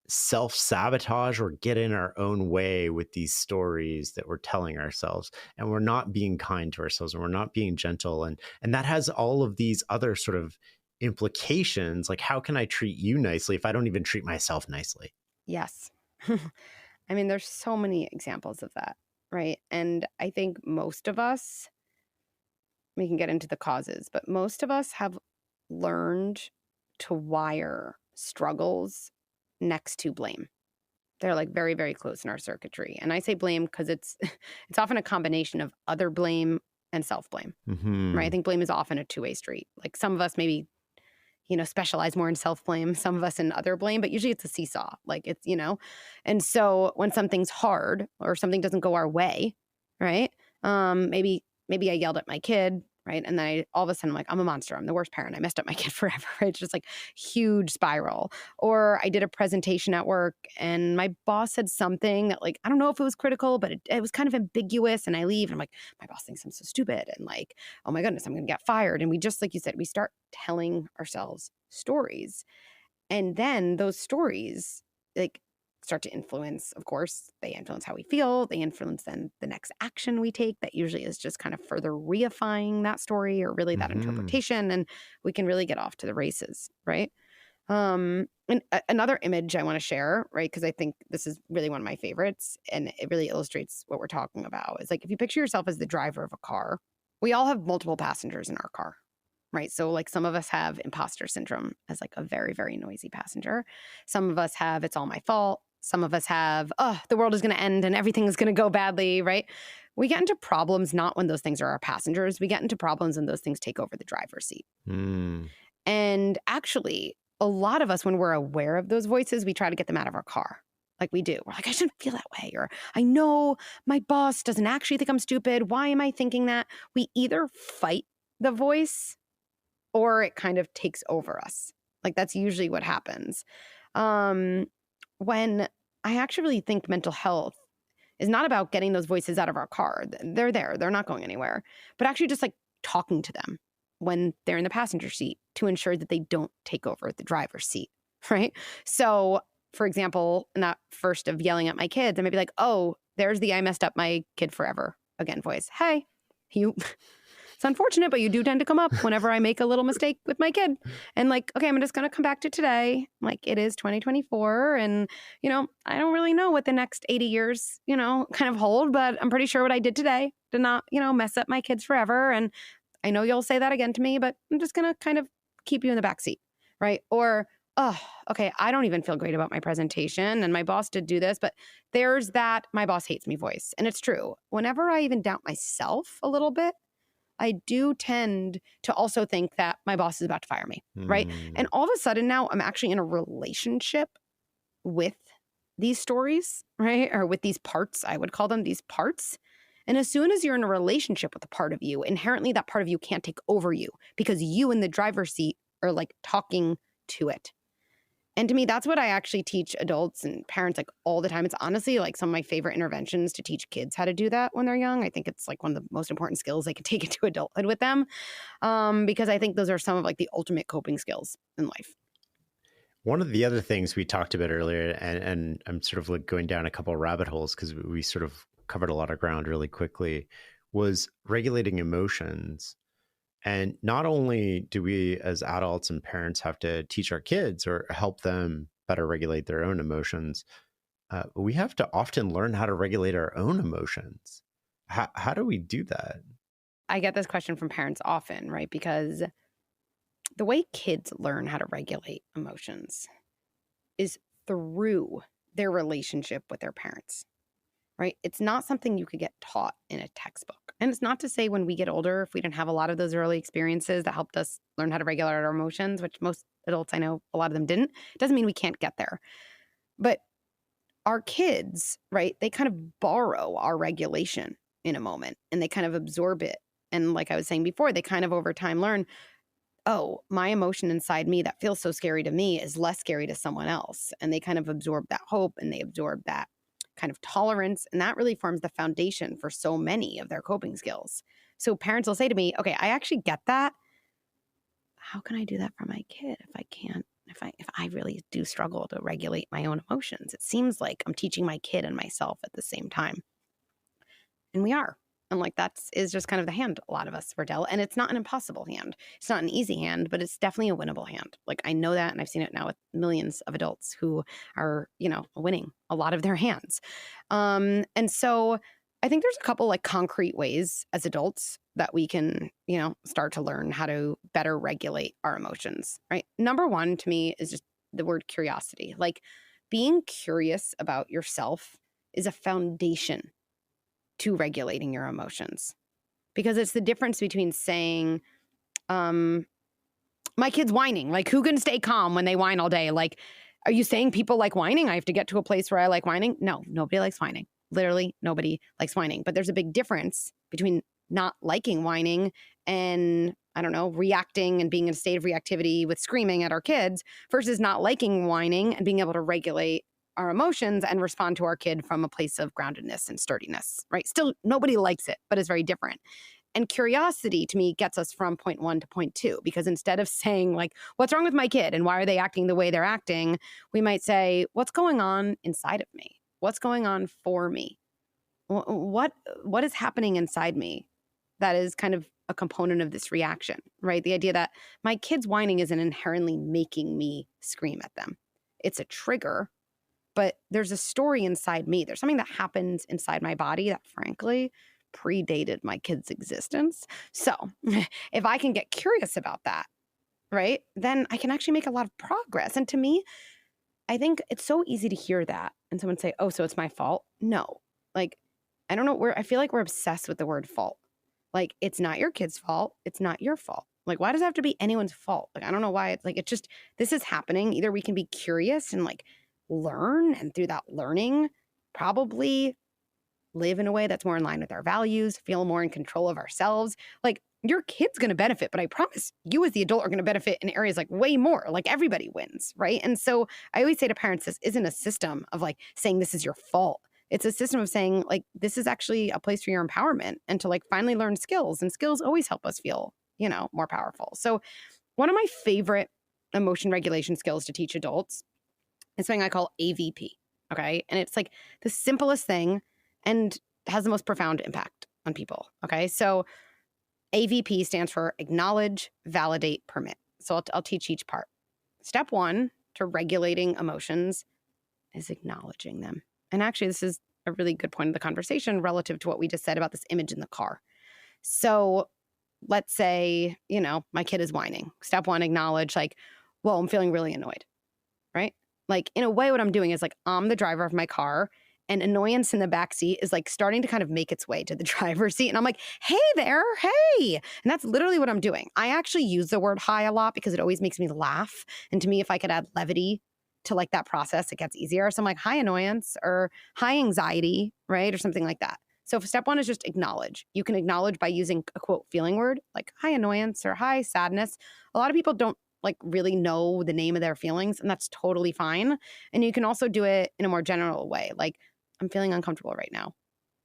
self-sabotage or get in our own way with these stories that we're telling ourselves, and we're not being kind to ourselves and we're not being gentle. And that has all of these other sort of implications. Like, how can I treat you nicely if I don't even treat myself nicely? Yes. I mean, there's so many examples of that, right? And I think most of us, we can get into the causes, but most of us have learned to wire struggles next to blame. They're like very, very close in our circuitry. And I say blame because it's often a combination of other blame and self-blame, right? I think blame is often a two-way street. Like some of us maybe, specialize more in self-blame, some of us in other blame, but usually it's a seesaw. Like it's, and so when something's hard or something doesn't go our way, right? Maybe I yelled at my kid, right? And then all of a sudden I'm like, I'm a monster. I'm the worst parent. I messed up my kid forever, right? It's just like huge spiral. Or I did a presentation at work and my boss said something that like, I don't know if it was critical, but it was kind of ambiguous. And I leave and I'm like, my boss thinks I'm so stupid. And like, oh my goodness, I'm going to get fired. And we just, like you said, we start telling ourselves stories. And then those stories like start to influence, of course, they influence how we feel. They influence then the next action we take that usually is just kind of further reifying that story or really that interpretation. And we can really get off to the races, right? And another image I want to share, right? Because I think this is really one of my favorites and it really illustrates what we're talking about. Is like if you picture yourself as the driver of a car, we all have multiple passengers in our car. Right. So like some of us have imposter syndrome as like a very, very noisy passenger. Some of us have it's all my fault. Some of us have, the world is going to end and everything is going to go badly. Right. We get into problems not when those things are our passengers. We get into problems when those things take over the driver's seat. And actually, a lot of us, when we're aware of those voices, we try to get them out of our car. Like we do. We're like, I shouldn't feel that way. Or I know my boss doesn't actually think I'm stupid. Why am I thinking that? We either fight the voice or it kind of takes over us. Like that's usually what happens. When I actually think mental health is not about getting those voices out of our car. They're there. They're not going anywhere. But actually just like talking to them when they're in the passenger seat to ensure that they don't take over the driver's seat, right? So, for example, in that first of yelling at my kids, I might be like, oh, there's the I messed up my kid forever again voice. Hey, it's unfortunate, but you do tend to come up whenever I make a little mistake with my kid. And like, okay, I'm just going to come back to today. Like it is 2024 and, I don't really know what the next 80 years, kind of hold, but I'm pretty sure what I did today did not, mess up my kids forever. And I know you'll say that again to me, but I'm just going to kind of keep you in the backseat, right? Or, oh, okay, I don't even feel great about my presentation and my boss did do this, but there's that my boss hates me voice. And it's true. Whenever I even doubt myself a little bit, I do tend to also think that my boss is about to fire me, right? And all of a sudden now I'm actually in a relationship with these stories, right? Or with these parts, I would call them these parts. And as soon as you're in a relationship with a part of you, inherently that part of you can't take over you because you in the driver's seat are like talking to it. And to me, that's what I actually teach adults and parents like all the time. It's honestly like some of my favorite interventions to teach kids how to do that when they're young. I think it's like one of the most important skills they can take into adulthood with them, because I think those are some of like the ultimate coping skills in life. One of the other things we talked about earlier, and I'm sort of like going down a couple of rabbit holes because we sort of covered a lot of ground really quickly, was regulating emotions. And not only do we as adults and parents have to teach our kids or help them better regulate their own emotions, we have to often learn how to regulate our own emotions. How do we do that? I get this question from parents often, right? Because the way kids learn how to regulate emotions is through their relationship with their parents, right? It's not something you could get taught in a textbook. And it's not to say when we get older, if we didn't have a lot of those early experiences that helped us learn how to regulate our emotions, which most adults I know, a lot of them didn't, it doesn't mean we can't get there. But our kids, right, they kind of borrow our regulation in a moment and they kind of absorb it. And like I was saying before, they kind of over time learn, oh, my emotion inside me that feels so scary to me is less scary to someone else. And they kind of absorb that hope and they absorb that kind of tolerance. And that really forms the foundation for so many of their coping skills. So parents will say to me, okay, I actually get that. How can I do that for my kid if I can't, if I really do struggle to regulate my own emotions? It seems like I'm teaching my kid and myself at the same time. And we are. And like is just kind of the hand a lot of us were dealt. And it's not an impossible hand. It's not an easy hand, but it's definitely a winnable hand. Like I know that, and I've seen it now with millions of adults who are, winning a lot of their hands. And so I think there's a couple like concrete ways as adults that we can, start to learn how to better regulate our emotions, right? Number one to me is just the word curiosity. Like being curious about yourself is a foundation to regulating your emotions, because it's the difference between saying, my kid's whining. Like, who can stay calm when they whine all day? Like, are you saying people like whining? I have to get to a place where I like whining? No, nobody likes whining. Literally, nobody likes whining. But there's a big difference between not liking whining and, I don't know, reacting and being in a state of reactivity with screaming at our kids versus not liking whining and being able to regulate our emotions and respond to our kid from a place of groundedness and sturdiness, right? Still, nobody likes it, but it's very different. And curiosity to me gets us from point one to point two, because instead of saying like, what's wrong with my kid and why are they acting the way they're acting? We might say, what's going on inside of me? What's going on for me? What is happening inside me that is kind of a component of this reaction, right? The idea that my kid's whining isn't inherently making me scream at them. It's a trigger. But there's a story inside me. There's something that happens inside my body that, frankly, predated my kid's existence. So if I can get curious about that, right, then I can actually make a lot of progress. And to me, I think it's so easy to hear that and someone say, oh, so it's my fault. No, like, I don't know. I feel like we're obsessed with the word fault. Like, it's not your kid's fault. It's not your fault. Like, why does it have to be anyone's fault? Like, I don't know why. It's like, it's just, this is happening. Either we can be curious and like, learn, and through that learning probably live in a way that's more in line with our values, feel more in control of ourselves. Like your kid's going to benefit, but I promise you as the adult are going to benefit in areas like way more. Like everybody wins, right? And so I always say to parents, this isn't a system of like saying this is your fault. It's a system of saying like this is actually a place for your empowerment and to like finally learn skills, and skills always help us feel, more powerful. So one of my favorite emotion regulation skills to teach adults is something I call AVP. Okay. And it's like the simplest thing and has the most profound impact on people. Okay. So AVP stands for acknowledge, validate, permit. So I'll teach each part. Step one to regulating emotions is acknowledging them. And actually, this is a really good point of the conversation relative to what we just said about this image in the car. So let's say, my kid is whining. Step one, acknowledge like, well, I'm feeling really annoyed, right? Like in a way, what I'm doing is like, I'm the driver of my car and annoyance in the backseat is like starting to kind of make its way to the driver's seat. And I'm like, hey there, hey. And that's literally what I'm doing. I actually use the word hi a lot because it always makes me laugh. And to me, if I could add levity to like that process, it gets easier. So I'm like, hi annoyance or hi anxiety, right? Or something like that. So if step one is just acknowledge. You can acknowledge by using a quote feeling word like hi annoyance or hi sadness. A lot of people don't like really know the name of their feelings, and that's totally fine. And you can also do it in a more general way. Like, I'm feeling uncomfortable right now,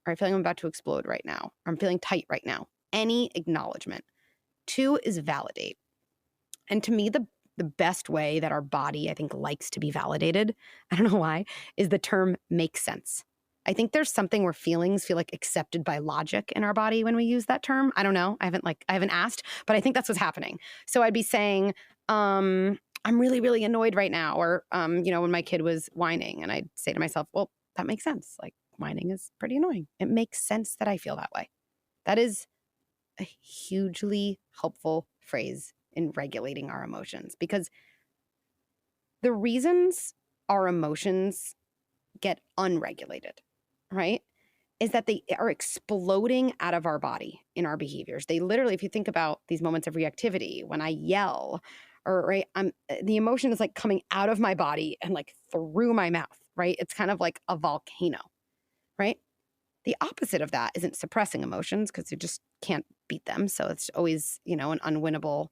or I'm feeling I'm about to explode right now, or I'm feeling tight right now. Any acknowledgement. 2 is validate. And to me, the best way that our body, I think, likes to be validated, I don't know why, is the term makes sense. I think there's something where feelings feel like accepted by logic in our body when we use that term. I don't know. I haven't asked, but I think that's what's happening. So I'd be saying, I'm really, really annoyed right now. Or, when my kid was whining, and I'd say to myself, well, that makes sense. Like, whining is pretty annoying. It makes sense that I feel that way. That is a hugely helpful phrase in regulating our emotions, because the reasons our emotions get unregulated, right, is that they are exploding out of our body in our behaviors. They literally, if you think about these moments of reactivity, when I yell, or right, the emotion is like coming out of my body and like through my mouth, right? It's kind of like a volcano, right? The opposite of that isn't suppressing emotions, because you just can't beat them. So it's always, an unwinnable,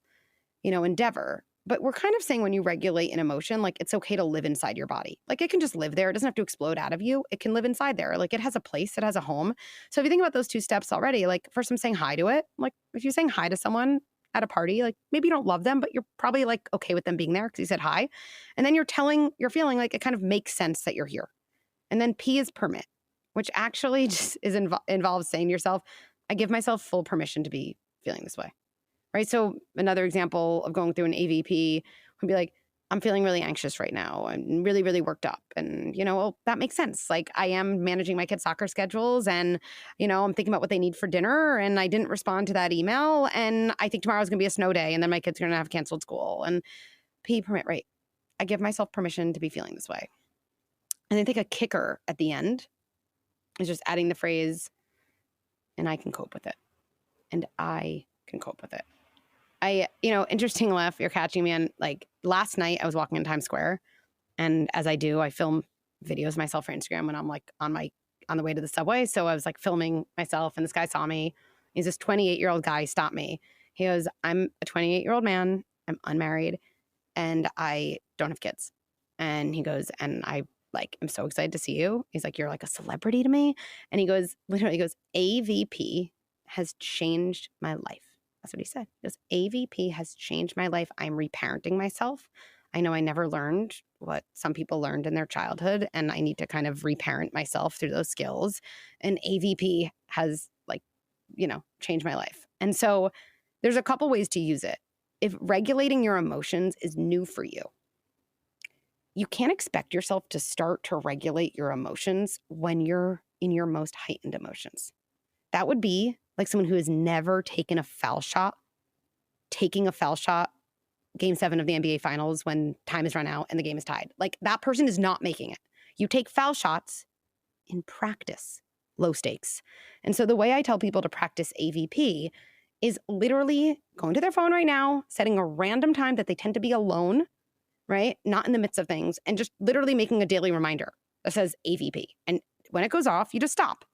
endeavor. But we're kind of saying when you regulate an emotion, like, it's okay to live inside your body. Like, it can just live there. It doesn't have to explode out of you. It can live inside there. Like, it has a place. It has a home. So if you think about those 2 steps already, like, first I'm saying hi to it. Like, if you're saying hi to someone at a party, like, maybe you don't love them, but you're probably like okay with them being there because you said hi. And then you're feeling like it kind of makes sense that you're here. And then P is permit, which actually just involves saying to yourself, I give myself full permission to be feeling this way. Right. So another example of going through an AVP would be like, I'm feeling really anxious right now. I'm really, really worked up. And, well, that makes sense. Like, I am managing my kids' soccer schedules, and, I'm thinking about what they need for dinner, and I didn't respond to that email. And I think tomorrow's going to be a snow day, and then my kids are going to have canceled school. And P, permit, right. I give myself permission to be feeling this way. And I think a kicker at the end is just adding the phrase, and I can cope with it. And I can cope with it. Interesting enough, you're catching me on, like, last night I was walking in Times Square, and as I do, I film videos of myself for Instagram when I'm like on the way to the subway. So I was like filming myself, and this guy saw me. He's this 28-year-old guy. He stopped me. He goes, I'm a 28-year-old man. I'm unmarried, and I don't have kids. And he goes, and I'm so excited to see you. He's like, you're like a celebrity to me. And he goes, AVP has changed my life. That's what he said. He goes, AVP has changed my life. I'm reparenting myself. I know I never learned what some people learned in their childhood, and I need to kind of reparent myself through those skills. And AVP has changed my life. And so there's a couple ways to use it. If regulating your emotions is new for you, you can't expect yourself to start to regulate your emotions when you're in your most heightened emotions. That would be like someone who has never taken a foul shot, taking a foul shot, Game 7 of the NBA Finals when time is run out and the game is tied. Like, that person is not making it. You take foul shots in practice, low stakes. And so the way I tell people to practice AVP is literally going to their phone right now, setting a random time that they tend to be alone, right? Not in the midst of things, and just literally making a daily reminder that says AVP. And when it goes off, you just stop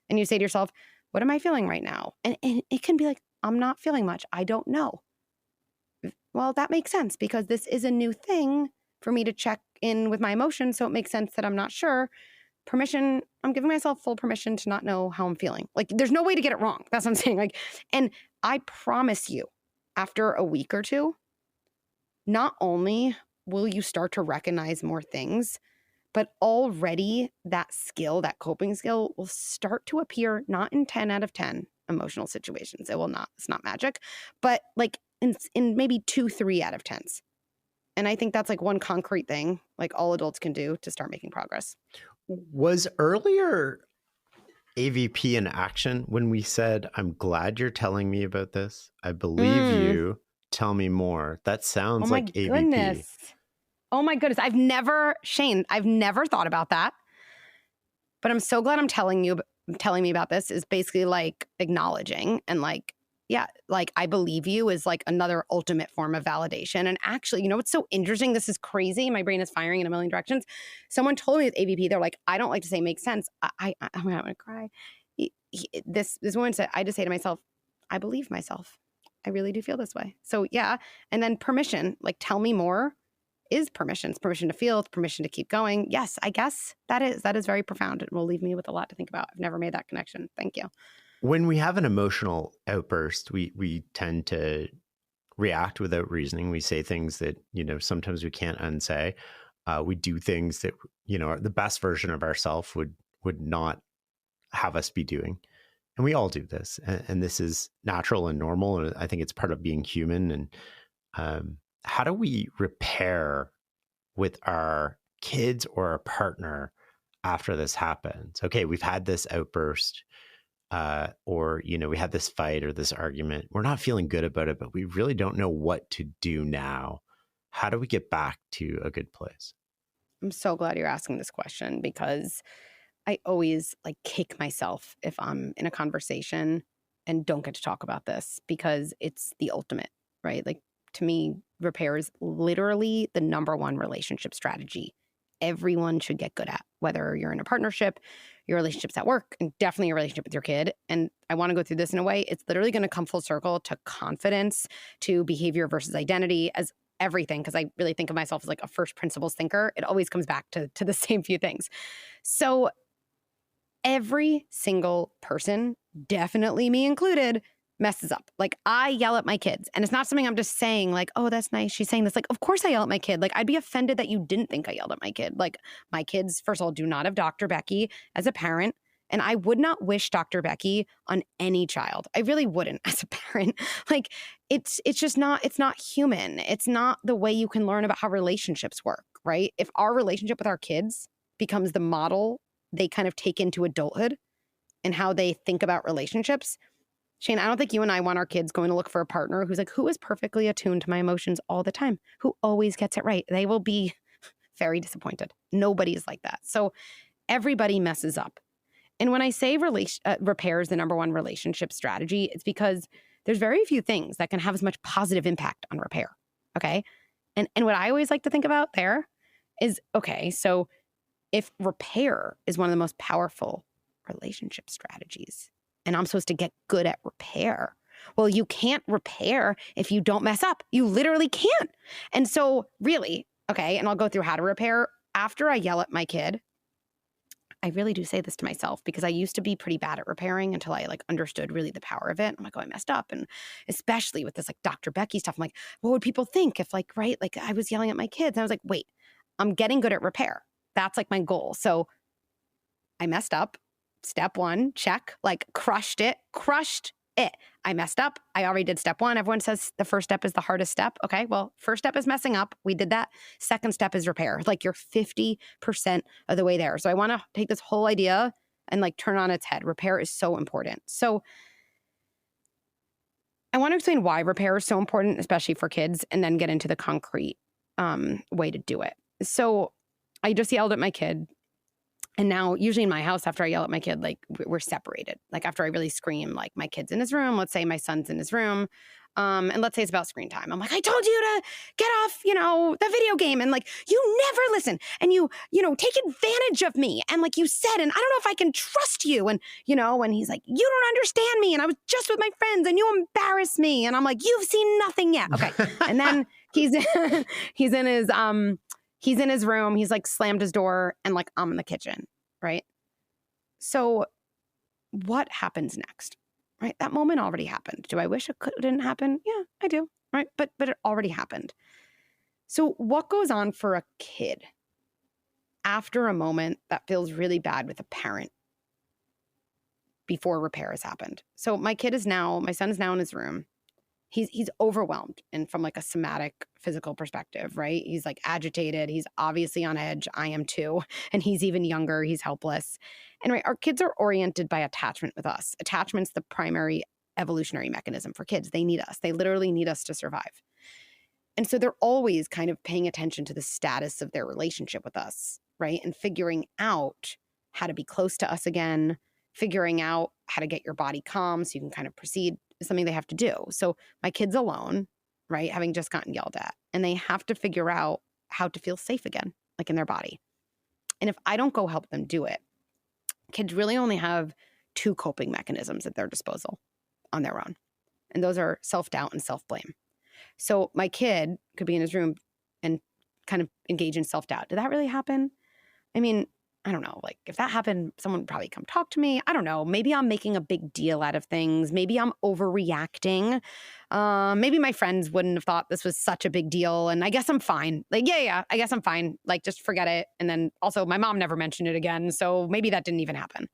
and you say to yourself, what am I feeling right now? And it can be like, I'm not feeling much. I don't know. Well, that makes sense because this is a new thing for me to check in with my emotions. So it makes sense that I'm not sure. Permission, I'm giving myself full permission to not know how I'm feeling. Like, there's no way to get it wrong. That's what I'm saying. Like, and I promise you, after a week or two, not only will you start to recognize more things, but already that skill, that coping skill, will start to appear not in 10 out of 10 emotional situations. It will not. It's not magic, but like in maybe 2, 3 out of 10s. And I think that's like one concrete thing like all adults can do to start making progress. Was earlier AVP in action when we said, I'm glad you're telling me about this. I believe you. Tell me more. That sounds like AVP. Goodness. Oh my goodness. I've never thought about that. But I'm so glad telling me about this is basically like acknowledging and like, yeah, like I believe you is like another ultimate form of validation. And actually, what's so interesting? This is crazy. My brain is firing in a million directions. Someone told me with AVP, they're like, I don't like to say makes sense. I'm going to cry. This woman said, I just say to myself, I believe myself. I really do feel this way. So yeah. And then permission, like tell me more is permission. It's permission to feel, it's permission to keep going. Yes, I guess that is very profound. It will leave me with a lot to think about. I've never made that connection. Thank you. When we have an emotional outburst, we tend to react without reasoning. We say things that, sometimes we can't unsay. We do things that, the best version of ourselves would not have us be doing. And we all do this. And this is natural and normal. And I think it's part of being human. And how do we repair with our kids or our partner after this happens? Okay, we've had this outburst. Or, we had this fight or this argument. We're not feeling good about it, but we really don't know what to do now. How do we get back to a good place? I'm so glad you're asking this question because I always kick myself if I'm in a conversation and don't get to talk about this because it's the ultimate, right? To me, repair is literally the number one relationship strategy everyone should get good at, whether you're in a partnership, your relationships at work, and definitely your relationship with your kid. And I want to go through this in a way, it's literally going to come full circle to confidence, to behavior versus identity, as everything, because I really think of myself as a first principles thinker. It always comes back to the same few things. So every single person, definitely me included, messes up. I yell at my kids, and it's not something I'm just saying oh, that's nice, she's saying this. Of course I yell at my kid. I'd be offended that you didn't think I yelled at my kid. My kids, first of all, do not have Dr. Becky as a parent, and I would not wish Dr. Becky on any child. I really wouldn't as a parent. It's just not, it's not human. It's not the way you can learn about how relationships work, right? If our relationship with our kids becomes the model they kind of take into adulthood and how they think about relationships, Shane, I don't think you and I want our kids going to look for a partner who's who is perfectly attuned to my emotions all the time, who always gets it right. They will be very disappointed. Nobody is like that. So everybody messes up. And when I say repair is the number one relationship strategy, it's because there's very few things that can have as much positive impact on repair. Okay. And what I always like to think about there is, okay, so if repair is one of the most powerful relationship strategies, and I'm supposed to get good at repair. Well, you can't repair if you don't mess up. You literally can't. And so really, okay, and I'll go through how to repair. After I yell at my kid, I really do say this to myself because I used to be pretty bad at repairing until I understood really the power of it. I'm oh, I messed up. And especially with this Dr. Becky stuff, I'm what would people think if right? I was yelling at my kids. And I was wait, I'm getting good at repair. That's my goal. So I messed up. Step one, check, crushed it. I messed up. I already did step one. Everyone says the first step is the hardest step. Okay, well, first step is messing up. We did that. Second step is repair. You're 50% of the way there. So I want to take this whole idea and turn on its head. Repair is so important. So I want to explain why repair is so important, especially for kids, and then get into the concrete way to do it. So I just yelled at my kid. And now, usually in my house, after I yell at my kid, we're separated. After I really scream, my kid's in his room. Let's say my son's in his room. And let's say it's about screen time. I'm I told you to get off, the video game. And you never listen. And you take advantage of me. And you said, and I don't know if I can trust you. And, and he's you don't understand me. And I was just with my friends and you embarrass me. And I'm you've seen nothing yet. Okay. And then he's in his room. He's slammed his door and I'm in the kitchen, right? So what happens next, right? That moment already happened. Do I wish it didn't happen? Yeah, I do, right? But it already happened. So what goes on for a kid after a moment that feels really bad with a parent before repair has happened? So my son is now in his room. He's overwhelmed and from a somatic physical perspective, right? He's agitated. He's obviously on edge. I am too. And he's even younger. He's helpless. And right, our kids are oriented by attachment with us. Attachment's the primary evolutionary mechanism for kids. They need us. They literally need us to survive. And so they're always kind of paying attention to the status of their relationship with us, right? And figuring out how to be close to us again, figuring out how to get your body calm so you can kind of proceed is something they have to do. So my kid's alone, right, having just gotten yelled at, and they have to figure out how to feel safe again, in their body. And if I don't go help them do it, kids really only have two coping mechanisms at their disposal on their own. And those are self-doubt and self-blame. So my kid could be in his room and kind of engage in self-doubt. Did that really happen? I mean, I don't know. Like if that happened, someone would probably come talk to me. I don't know. Maybe I'm making a big deal out of things. Maybe I'm overreacting. Maybe my friends wouldn't have thought this was such a big deal. And I guess I'm fine. Like, yeah, I guess I'm fine. Like, just forget it. And then also my mom never mentioned it again. So maybe that didn't even happen.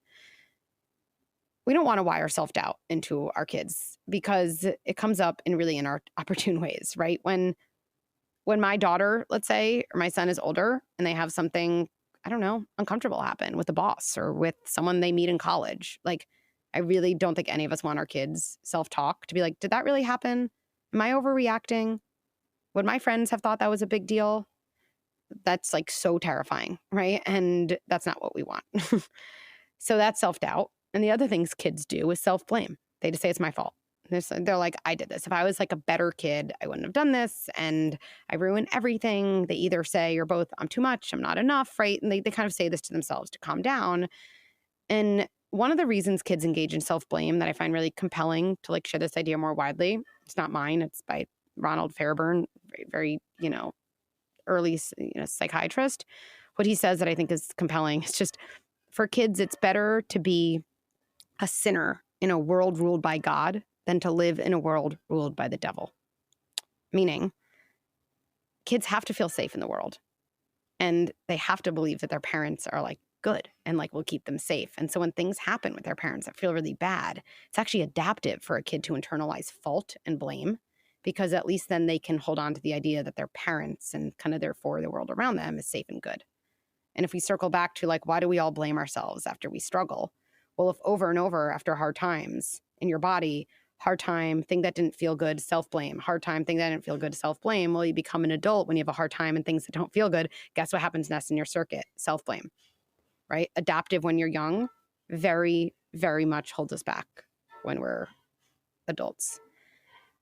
We don't want to wire self-doubt into our kids because it comes up in really inopportune ways, right? When my daughter, let's say, or my son is older and they have something, I don't know, uncomfortable happen with the boss or with someone they meet in college. Like, I really don't think any of us want our kids self-talk to be like, did that really happen? Am I overreacting? Would my friends have thought that was a big deal? That's like so terrifying, right? And that's not what we want. So that's self-doubt. And the other things kids do is self-blame. They just say it's my fault. They're like, I did this. If I was like a better kid, I wouldn't have done this. And I ruin everything. They either say or both, I'm too much, I'm not enough, right? And they kind of say this to themselves to calm down. And one of the reasons kids engage in self-blame that I find really compelling to like share this idea more widely, it's not mine, it's by Ronald Fairburn, very early psychiatrist. What he says that I think is compelling, it's just for kids, it's better to be a sinner in a world ruled by God than to live in a world ruled by the devil. Meaning, kids have to feel safe in the world. And they have to believe that their parents are like good and like will keep them safe. And so when things happen with their parents that feel really bad, it's actually adaptive for a kid to internalize fault and blame, because at least then they can hold on to the idea that their parents and kind of therefore the world around them is safe and good. And if we circle back to like, why do we all blame ourselves after we struggle? Well, if over and over after hard times in your body, hard time, thing that didn't feel good, self-blame, hard time, thing that didn't feel good, self-blame, well, you become an adult when you have a hard time and things that don't feel good. Guess what happens next in your circuit? Self-blame, right? Adaptive when you're young, very, very much holds us back when we're adults.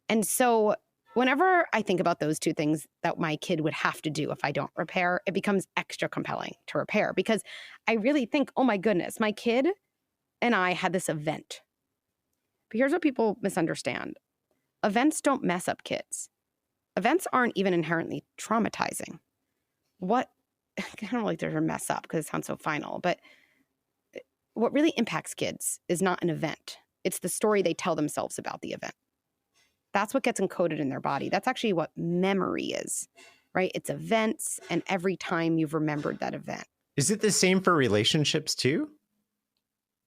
And so whenever I think about those two things that my kid would have to do if I don't repair, it becomes extra compelling to repair because I really think, oh my goodness, my kid and I had this event. But here's what people misunderstand. Events don't mess up kids. Events aren't even inherently traumatizing. I don't like to mess up because it sounds so final, but what really impacts kids is not an event. It's the story they tell themselves about the event. That's what gets encoded in their body. That's actually what memory is, right? It's events and every time you've remembered that event. Is it the same for relationships too?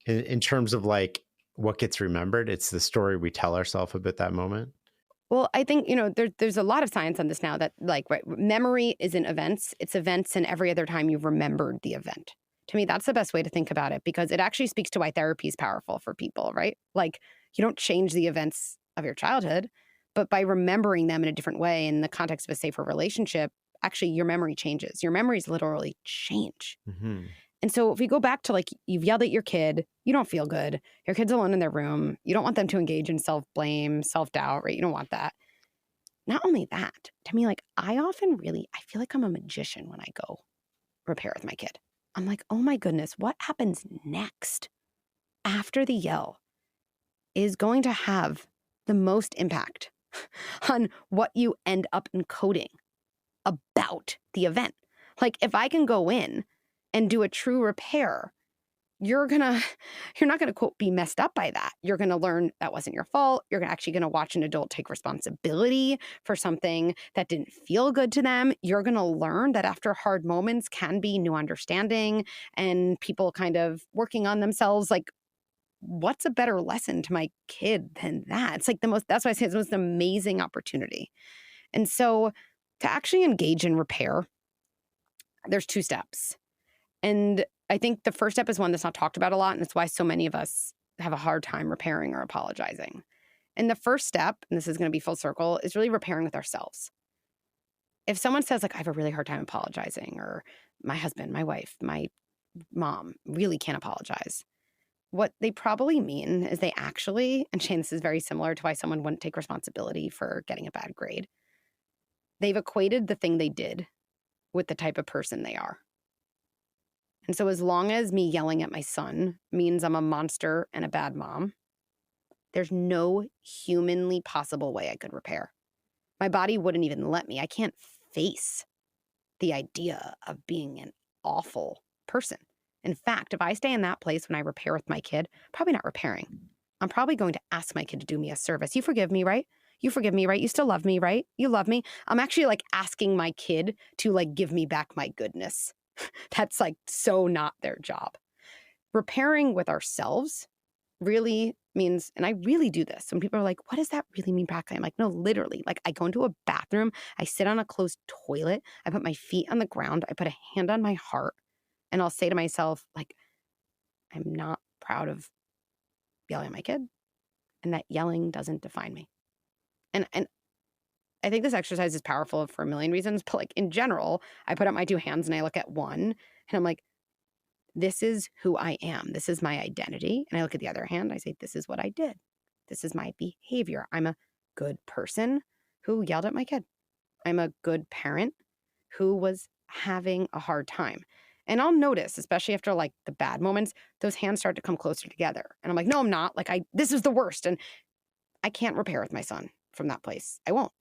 In terms of like what gets remembered, it's the story we tell ourselves about that moment. Well, I think, there's a lot of science on this now that like, right, memory isn't events. It's events and every other time you've remembered the event. To me, that's the best way to think about it because it actually speaks to why therapy is powerful for people, right? Like you don't change the events of your childhood, but by remembering them in a different way in the context of a safer relationship, actually your memory changes. Your memories literally change. Mm-hmm. And so if we go back to like, you've yelled at your kid, you don't feel good. Your kid's alone in their room. You don't want them to engage in self-blame, self-doubt, right? You don't want that. Not only that, to me, like I feel like I'm a magician when I go repair with my kid. I'm like, oh my goodness, what happens next after the yell is going to have the most impact on what you end up encoding about the event. Like if I can go in and do a true repair, you're not gonna quote be messed up by that. You're gonna learn that wasn't your fault. You're actually gonna watch an adult take responsibility for something that didn't feel good to them. You're gonna learn that after hard moments can be new understanding and people kind of working on themselves. Like, what's a better lesson to my kid than that? It's like that's why I say it's the most amazing opportunity. And so to actually engage in repair, there's two steps. And I think the first step is one that's not talked about a lot, and it's why so many of us have a hard time repairing or apologizing. And the first step, and this is going to be full circle, is really repairing with ourselves. If someone says, like, I have a really hard time apologizing, or my husband, my wife, my mom really can't apologize, what they probably mean is they actually, and Shane, this is very similar to why someone wouldn't take responsibility for getting a bad grade, they've equated the thing they did with the type of person they are. And so as long as me yelling at my son means I'm a monster and a bad mom, There's no humanly possible way I could repair. My body wouldn't even let me. I can't face the idea of being an awful person. In fact, if I stay in that place when I repair with my kid, probably not repairing. I'm probably going to ask my kid to do me a service. You forgive me, right? You forgive me, right? You still love me, right? You love me. I'm actually like asking my kid to like give me back my goodness. That's like so not their job. Repairing with ourselves really means, and I really do this. When people are like, what does that really mean practically? I'm like, no, literally. Like I go into a bathroom, I sit on a closed toilet, I put my feet on the ground, I put a hand on my heart, and I'll say to myself, like, I'm not proud of yelling at my kid, and that yelling doesn't define me. And I think this exercise is powerful for a million reasons, but like in general, I put up my two hands and I look at one and I'm like, this is who I am. This is my identity. And I look at the other hand, I say, this is what I did. This is my behavior. I'm a good person who yelled at my kid. I'm a good parent who was having a hard time. And I'll notice, especially after like the bad moments, those hands start to come closer together. And I'm like, no, I'm not. Like this is the worst. And I can't repair with my son from that place. I won't.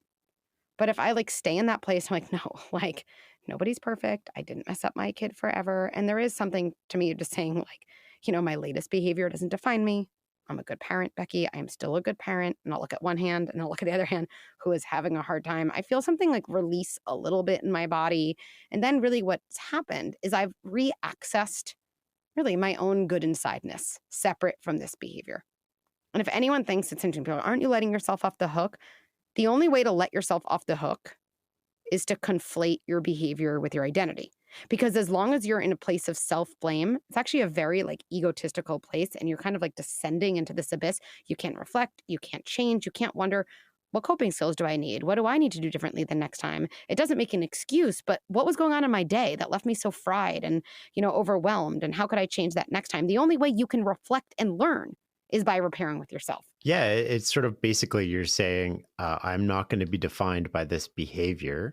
But if I like stay in that place, I'm like, no, like nobody's perfect. I didn't mess up my kid forever. And there is something to me just saying like, my latest behavior doesn't define me. I'm a good parent, Becky. I am still a good parent. And I'll look at one hand and I'll look at the other hand who is having a hard time. I feel something like release a little bit in my body. And then really what's happened is I've re-accessed really my own good insideness separate from this behavior. And if anyone thinks it's interesting, people, aren't you letting yourself off the hook? The only way to let yourself off the hook is to conflate your behavior with your identity. Because as long as you're in a place of self-blame, it's actually a very like egotistical place and you're kind of like descending into this abyss. You can't reflect, you can't change, you can't wonder, what coping skills do I need? What do I need to do differently the next time? It doesn't make an excuse, but what was going on in my day that left me so fried and, overwhelmed? And how could I change that next time? The only way you can reflect and learn is by repairing with yourself. Yeah, it's sort of basically you're saying, I'm not going to be defined by this behavior.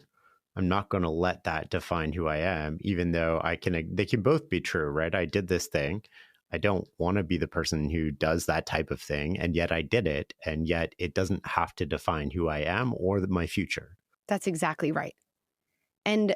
I'm not going to let that define who I am, even though they can both be true, right? I did this thing. I don't want to be the person who does that type of thing. And yet I did it. And yet it doesn't have to define who I am or my future. That's exactly right. And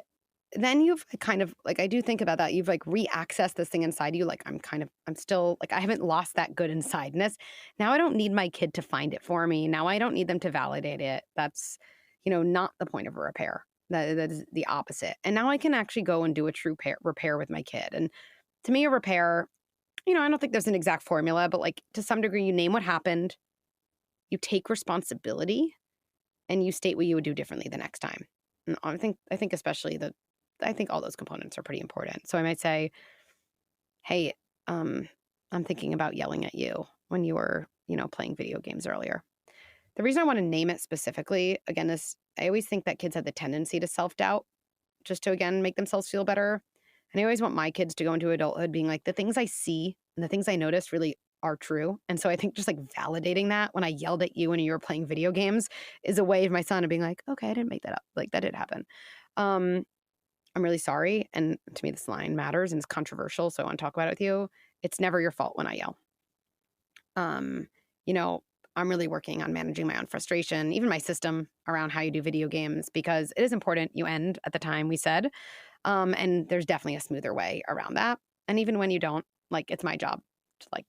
then you've kind of like, I do think about that. You've like re-accessed this thing inside you. Like, I'm still like, I haven't lost that good insideness. Now I don't need my kid to find it for me. Now I don't need them to validate it. That's, not the point of a repair. That is the opposite. And now I can actually go and do a true repair with my kid. And to me, a repair, I don't think there's an exact formula, but like to some degree, you name what happened, you take responsibility, and you state what you would do differently the next time. And I think especially I think all those components are pretty important. So I might say, hey, I'm thinking about yelling at you when you were, playing video games earlier. The reason I want to name it specifically, again, is I always think that kids have the tendency to self-doubt just to, again, make themselves feel better. And I always want my kids to go into adulthood being like, the things I see and the things I notice really are true. And so I think just like validating that when I yelled at you when you were playing video games is a way of my son of being like, okay, I didn't make that up. Like that did happen. I'm really sorry. And to me, this line matters and it's controversial. So I want to talk about it with you. It's never your fault when I yell. I'm really working on managing my own frustration, even my system around how you do video games, because it is important you end at the time we said. And there's definitely a smoother way around that. And even when you don't, like, it's my job to like,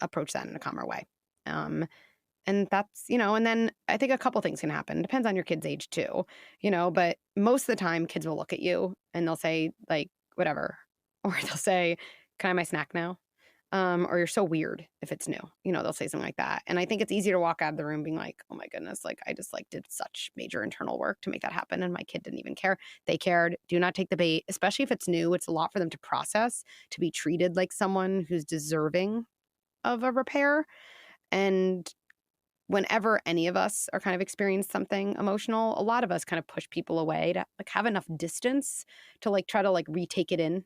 approach that in a calmer way. And that's, and then I think a couple things can happen. Depends on your kid's age too, but most of the time kids will look at you and they'll say like, whatever, or they'll say, can I have my snack now? Or you're so weird if it's new, they'll say something like that. And I think it's easy to walk out of the room being like, oh my goodness, like I just like did such major internal work to make that happen. And my kid didn't even care. They cared. Do not take the bait, especially if it's new. It's a lot for them to process, to be treated like someone who's deserving of a repair. And whenever any of us are kind of experience something emotional, a lot of us kind of push people away to like have enough distance to like try to like retake it in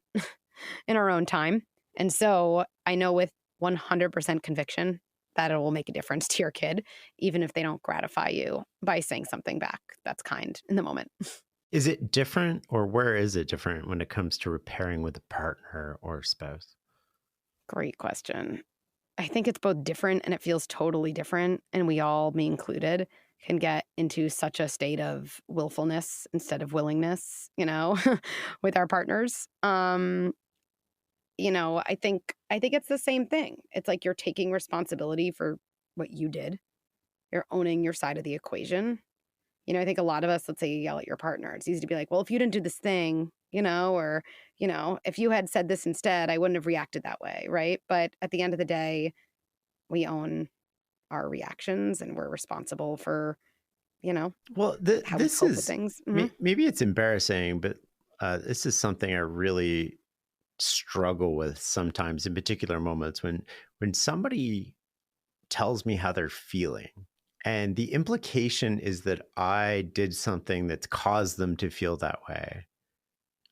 our own time. And so I know with 100% conviction that it will make a difference to your kid, even if they don't gratify you by saying something back that's kind in the moment. Is it different, or where is it different when it comes to repairing with a partner or spouse? Great question. I think it's both different and it feels totally different. And we all, me included, can get into such a state of willfulness instead of willingness, with our partners. I think it's the same thing. It's like you're taking responsibility for what you did. You're owning your side of the equation. I think a lot of us, let's say you yell at your partner. It's easy to be like, well, if you didn't do this thing, or, if you had said this instead, I wouldn't have reacted that way. Right. But at the end of the day, we own our reactions and we're responsible for, well, how we cope with things. Maybe it's embarrassing, but this is something I really struggle with sometimes in particular moments when somebody tells me how they're feeling. And the implication is that I did something that's caused them to feel that way.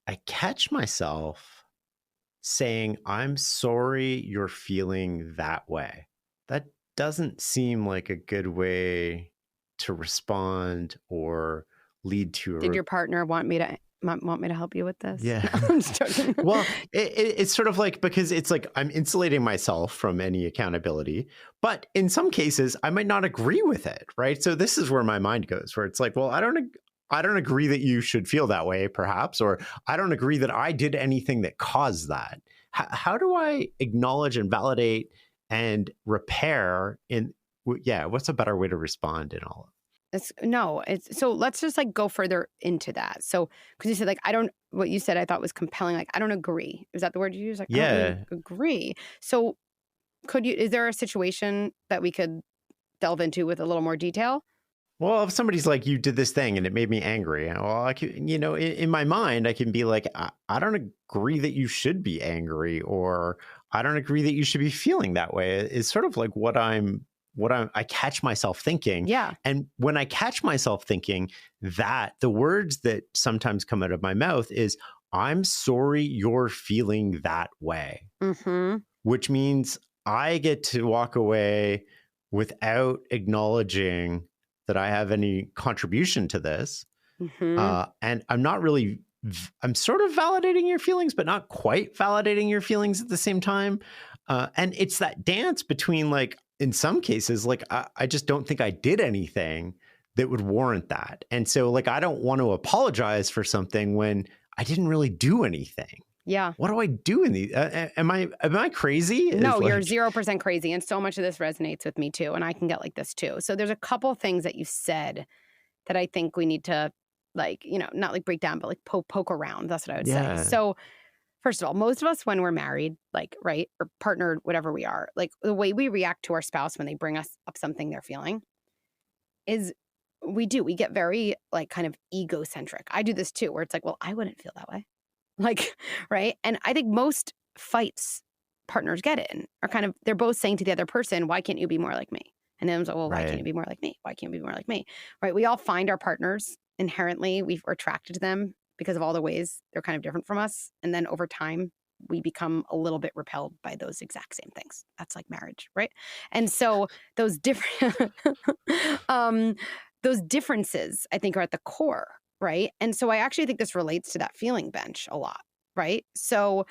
I catch myself saying, I'm sorry you're feeling that way. That doesn't seem like a good way to respond or lead to Did your partner want me to help you with this? Yeah. No, I'm just joking. Well, it's sort of like, because it's like I'm insulating myself from any accountability, but in some cases I might not agree with it, right? So this is where my mind goes, where it's like, well, I don't agree that you should feel that way, perhaps, or I don't agree that I did anything that caused that. How do I acknowledge and validate and repair what's a better way to respond in all of it? So let's just like go further into that. So, because you said like, what you said I thought was compelling. Like, I don't agree. Is that the word you use? Like, yeah. I don't really agree. So is there a situation that we could delve into with a little more detail? Well, if somebody's like, you did this thing and it made me angry, well, I can, in my mind, I can be like, I don't agree that you should be angry, or I don't agree that you should be feeling that way. It's sort of like what I catch myself thinking. Yeah. And when I catch myself thinking that, the words that sometimes come out of my mouth is, I'm sorry you're feeling that way, which means I get to walk away without acknowledging that I have any contribution to this. And I'm sort of validating your feelings, but not quite validating your feelings at the same time. And it's that dance between, like, in some cases, like, I just don't think I did anything that would warrant that. And so, like, I don't want to apologize for something when I didn't really do anything. Yeah. What do I do in these? Am I crazy? No, you're 0% crazy. And so much of this resonates with me too. And I can get like this too. So there's a couple things that you said that I think we need to, like, not like break down, but like poke around. That's what I would say. So first of all, most of us, when we're married, like, right, or partnered, whatever we are, like, the way we react to our spouse when they bring us up something they're feeling is we get very, like, kind of egocentric. I do this too, where it's like, well, I wouldn't feel that way. Like, right? And I think most fights partners get in are kind of, they're both saying to the other person, why can't you be more like me? And then it's like, well, why can't you be more like me? Why can't you be more like me? Right? We all find our partners inherently. We're attracted to them because of all the ways they're kind of different from us. And then over time, we become a little bit repelled by those exact same things. That's like marriage, right? And so those different, those differences, I think, are at the core, right? And so I actually think this relates to that feeling bench a lot, right? So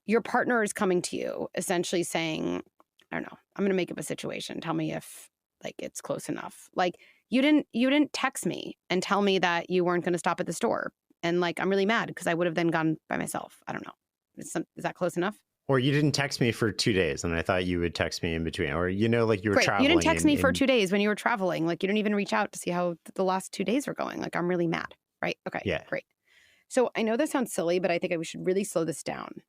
your partner is coming to you essentially saying, I don't know, I'm going to make up a situation. Tell me if, like, it's close enough. Like, you didn't text me and tell me that you weren't going to stop at the store. And, like, I'm really mad because I would have then gone by myself. I don't know. Is that close enough? Or you didn't text me for 2 days and I thought you would text me in between. Or, like, you were traveling. You didn't text me for 2 days when you were traveling. Like, you didn't even reach out to see how the last 2 days were going. Like, I'm really mad, right? Okay, yeah. Great. So I know this sounds silly, but I think we should really slow this down.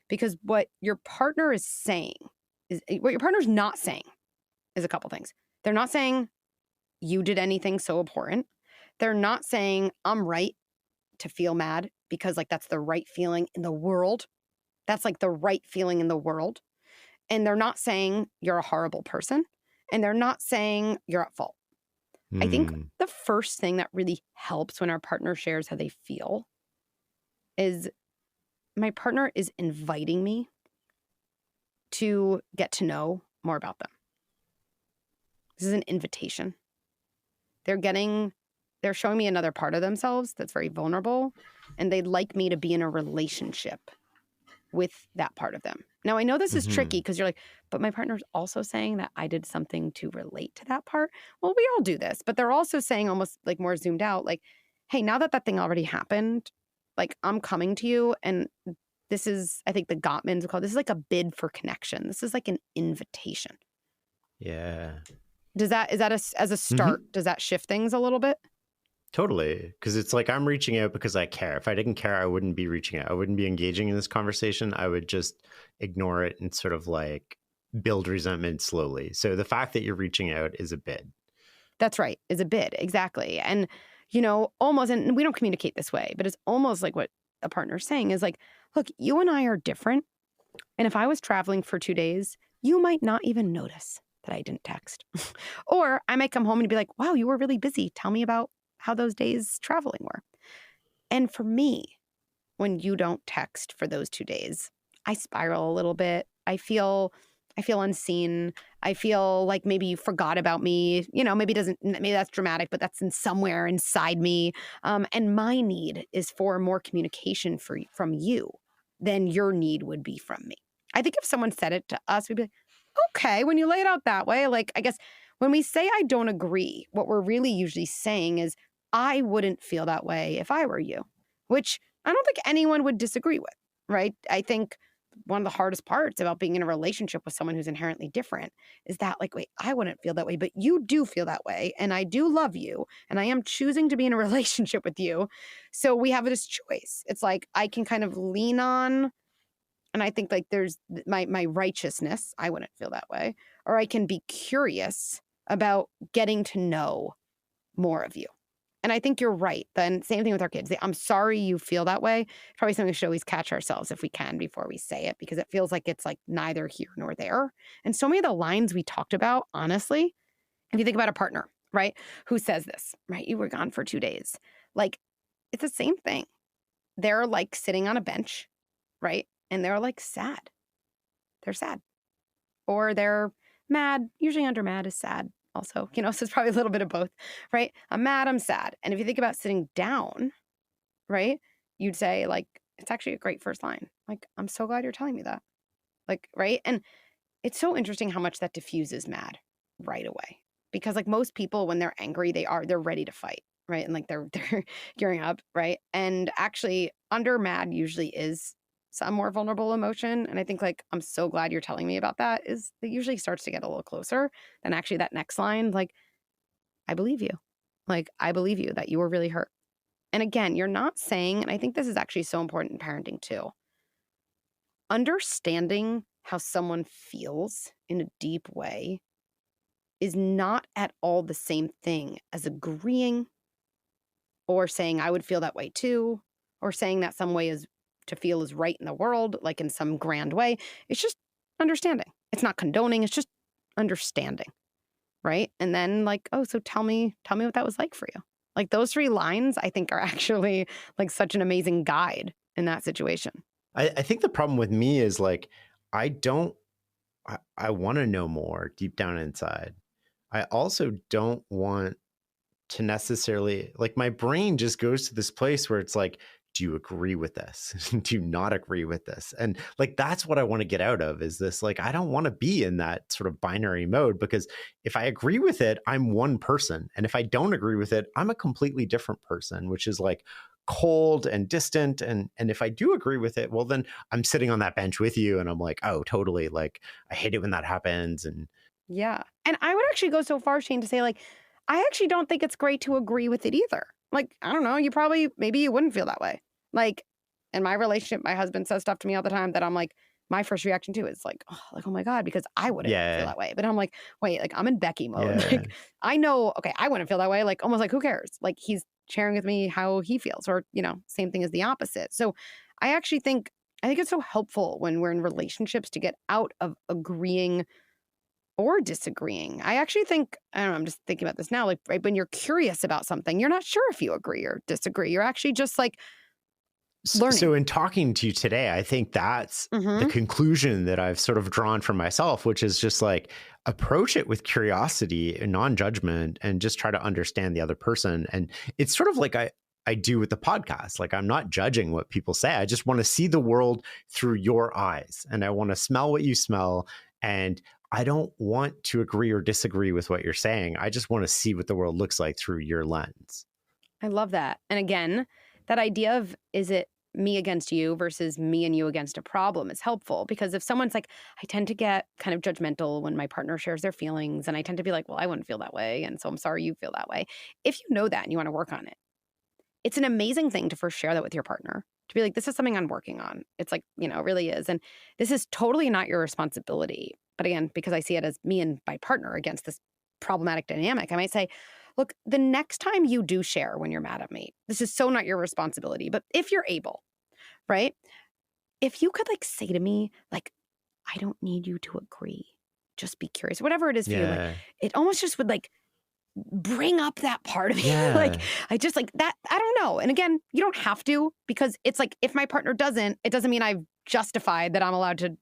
Because what your partner is saying is, what your partner's not saying is a couple things. They're not saying you did anything so abhorrent. They're not saying I'm right to feel mad because, like, that's the right feeling in the world. That's like the right feeling in the world. And they're not saying you're a horrible person. And they're not saying you're at fault. I think the first thing that really helps when our partner shares how they feel is, my partner is inviting me to get to know more about them. This is an invitation. They're showing me another part of themselves that's very vulnerable, and they'd like me to be in a relationship with that part of them. Now, I know this is Hmm. tricky because you're like, but my partner's also saying that I did something to relate to that part. Well, we all do this, but they're also saying almost like more zoomed out, like, hey, now that that thing already happened, like I'm coming to you and this is, I think the Gottmans would call this is like a bid for connection. This is like an invitation. Yeah. Is that as a start, Hmm. does that shift things a little bit? Totally. Because it's like I'm reaching out because I care. If I didn't care, I wouldn't be reaching out. I wouldn't be engaging in this conversation. I would just ignore it and sort of like build resentment slowly. So the fact that you're reaching out is a bid. That's right, is a bid. Exactly. And, almost, and we don't communicate this way, but it's almost like what a partner's saying is like, look, you and I are different. And if I was traveling for 2 days, you might not even notice that I didn't text. Or I might come home and be like, wow, you were really busy. Tell me about how those days traveling were. And for me, when you don't text for those 2 days, I spiral a little bit. I feel unseen. I feel like maybe you forgot about me. Maybe that's dramatic, but that's in somewhere inside me. And my need is for more communication from you than your need would be from me. I think if someone said it to us, we'd be like, okay, when you lay it out that way, like, I guess when we say I don't agree, what we're really usually saying is, I wouldn't feel that way if I were you, which I don't think anyone would disagree with, right? I think one of the hardest parts about being in a relationship with someone who's inherently different is that, like, wait, I wouldn't feel that way, but you do feel that way. And I do love you. And I am choosing to be in a relationship with you. So we have this choice. It's like I can kind of lean on, and I think like there's my righteousness. I wouldn't feel that way. Or I can be curious about getting to know more of you. And I think you're right. Then same thing with our kids. I'm sorry you feel that way. Probably something we should always catch ourselves if we can before we say it, because it feels like it's like neither here nor there. And so many of the lines we talked about, honestly, if you think about a partner, right, who says this, right? You were gone for 2 days. Like, it's the same thing. They're like sitting on a bench, right? And they're like sad. They're sad. Or they're mad. Usually under mad is sad also, so it's probably a little bit of both, right? I'm mad, I'm sad. And if you think about sitting down, right, you'd say, like, it's actually a great first line. Like, I'm so glad you're telling me that. Like, right? And it's so interesting how much that diffuses mad right away. Because like most people, when they're angry, they're ready to fight, right? And like they're gearing up, right? And actually under mad usually is some more vulnerable emotion. And I think like, I'm so glad you're telling me about that, is it usually starts to get a little closer than actually that next line. Like, I believe you. Like, I believe you that you were really hurt. And again, you're not saying, and I think this is actually so important in parenting too, understanding how someone feels in a deep way is not at all the same thing as agreeing or saying I would feel that way too, or saying that some way is to feel is right in the world, like in some grand way. It's just understanding. It's not condoning, it's just understanding. Right. And then like, oh, so tell me what that was like for you. Like those 3 lines, I think, are actually like such an amazing guide in that situation. I think the problem with me is like, I don't, I want to know more deep down inside. I also don't want to necessarily, like, my brain just goes to this place where it's like, do you agree with this? Do you not agree with this? And like, that's what I want to get out of, is this, like, I don't want to be in that sort of binary mode, because if I agree with it, I'm one person. And if I don't agree with it, I'm a completely different person, which is like cold and distant. And if I do agree with it, well, then I'm sitting on that bench with you and I'm like, oh, totally. Like, I hate it when that happens. And Yeah. And I would actually go so far, Shane, to say like, I actually don't think it's great to agree with it either. Like, I don't know, maybe you wouldn't feel that way. Like, in my relationship, my husband says stuff to me all the time that I'm like, my first reaction to is like, oh my God, because I wouldn't feel yeah, that way. But I'm like, wait, like I'm in Becky mode. yeah. Like, I know, okay, I wouldn't feel that way. Like, almost like, who cares? Like, he's sharing with me how he feels, or, same thing as the opposite. So I actually think it's so helpful when we're in relationships to get out of agreeing or disagreeing. I actually think, I don't know, I'm just thinking about this now, like, right, when you're curious about something, you're not sure if you agree or disagree. You're actually just like learning. So in talking to you today, I think that's the conclusion that I've sort of drawn for myself, which is just like, approach it with curiosity and non-judgment, and just try to understand the other person. And it's sort of like, I do with the podcast. Like, I'm not judging what people say. I just want to see the world through your eyes, and I want to smell what you smell. And I don't want to agree or disagree with what you're saying. I just want to see what the world looks like through your lens. I love that. And again, that idea of, is it me against you versus me and you against a problem, is helpful, because if someone's like, I tend to get kind of judgmental when my partner shares their feelings, and I tend to be like, well, I wouldn't feel that way, and so I'm sorry you feel that way. If you know that and you want to work on it, it's an amazing thing to first share that with your partner, to be like, this is something I'm working on. It's like, it really is. And this is totally not your responsibility. But again, because I see it as me and my partner against this problematic dynamic, I might say, look, the next time you do share when you're mad at me, this is so not your responsibility. But if you're able, right? If you could say to me, I don't need you to agree. Just be curious. Whatever it is for you. It almost just would bring up that part of me. I just that. I don't know. And again, you don't have to, because it's if my partner doesn't, it doesn't mean I've justified that I'm allowed to,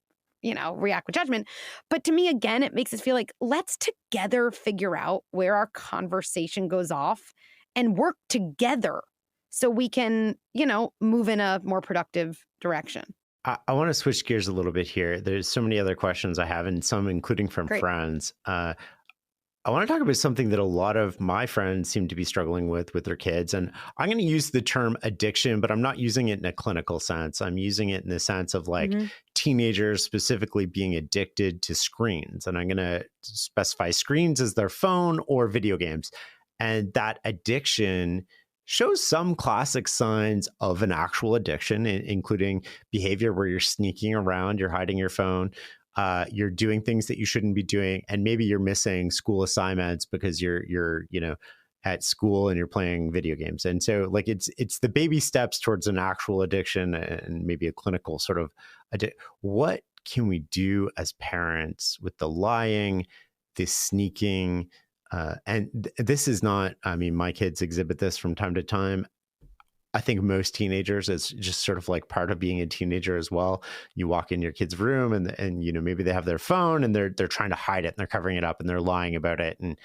react with judgment. But to me, again, it makes us feel like, let's together figure out where our conversation goes off and work together so we can, move in a more productive direction. I want to switch gears a little bit here. There's so many other questions I have, and some including from friends. I want to talk about something that a lot of my friends seem to be struggling with their kids. And I'm going to use the term addiction, but I'm not using it in a clinical sense. I'm using it in the sense of teenagers specifically being addicted to screens. And I'm going to specify screens as their phone or video games. And that addiction shows some classic signs of an actual addiction, including behavior where you're sneaking around, you're hiding your phone. You're doing things that you shouldn't be doing, and maybe you're missing school assignments because you're at school and you're playing video games. And so it's the baby steps towards an actual addiction and maybe a clinical sort of what can we do as parents with the lying, this sneaking, and this is not, my kids exhibit this from time to time. I think most teenagers, it's just sort of part of being a teenager as well. You walk in your kid's room and maybe they have their phone and they're trying to hide it and they're covering it up and they're lying about it. And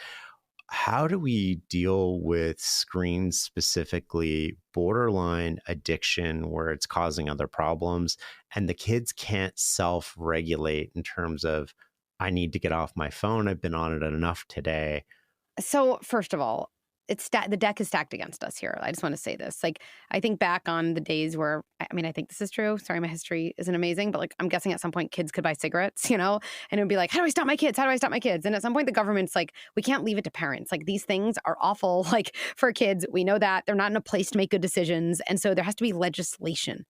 how do we deal with screens, specifically borderline addiction, where it's causing other problems and the kids can't self-regulate in terms of, I need to get off my phone, I've been on it enough today? So first of all, the deck is stacked against us here. I just want to say this. I think back on the days where, I think this is true. Sorry, my history isn't amazing, but I'm guessing at some point kids could buy cigarettes, and it would be like, how do I stop my kids? How do I stop my kids? And at some point the government's like, we can't leave it to parents. These things are awful, for kids. We know that they're not in a place to make good decisions. And so there has to be legislation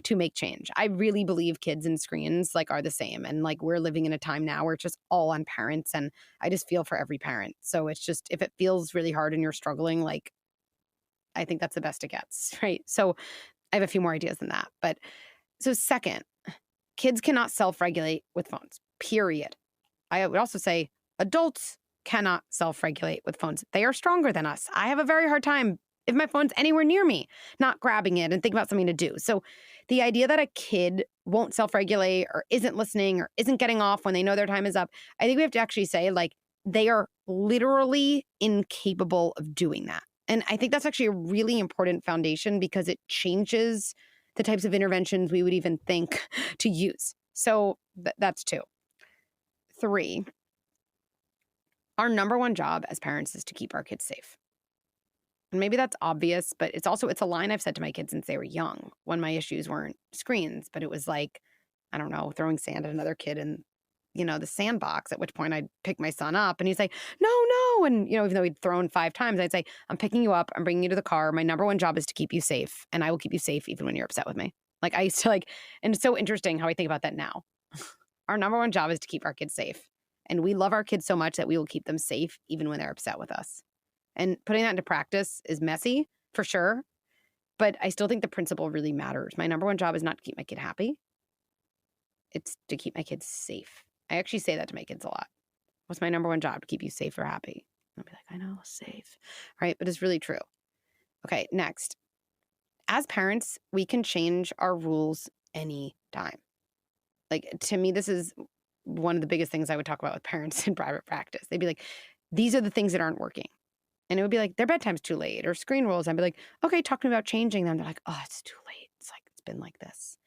to make change. I really believe kids and screens are the same. And we're living in a time now where it's just all on parents. And I just feel for every parent. So it's just, if it feels really hard and you're struggling, I think that's the best it gets, right? So I have a few more ideas than that. But so second, kids cannot self-regulate with phones, period. I would also say adults cannot self-regulate with phones. They are stronger than us. I have a very hard time, if my phone's anywhere near me, not grabbing it and thinking about something to do. So the idea that a kid won't self-regulate or isn't listening or isn't getting off when they know their time is up, I think we have to actually say they are literally incapable of doing that. And I think that's actually a really important foundation, because it changes the types of interventions we would even think to use. So that's 2. 3, our number one job as parents is to keep our kids safe. And maybe that's obvious, but it's a line I've said to my kids since they were young, when my issues weren't screens, but it was I don't know, throwing sand at another kid in, the sandbox, at which point I'd pick my son up and he's like, no. And, even though he'd thrown 5 times, I'd say, I'm picking you up. I'm bringing you to the car. My number one job is to keep you safe. And I will keep you safe even when you're upset with me. I used to and it's so interesting how I think about that now. Our number one job is to keep our kids safe. And we love our kids so much that we will keep them safe even when they're upset with us. And putting that into practice is messy, for sure. But I still think the principle really matters. My number one job is not to keep my kid happy. It's to keep my kids safe. I actually say that to my kids a lot. What's my number one job? To keep you safe or happy? I'll be like, I know, safe. Right? But it's really true. Okay, next. As parents, we can change our rules anytime. To me, this is one of the biggest things I would talk about with parents in private practice. They'd be like, these are the things that aren't working. And it would be like, their bedtime's too late or screen rules. I'd be like, okay, talk to me about changing them. They're like, oh, it's too late. It's like, it's been like this.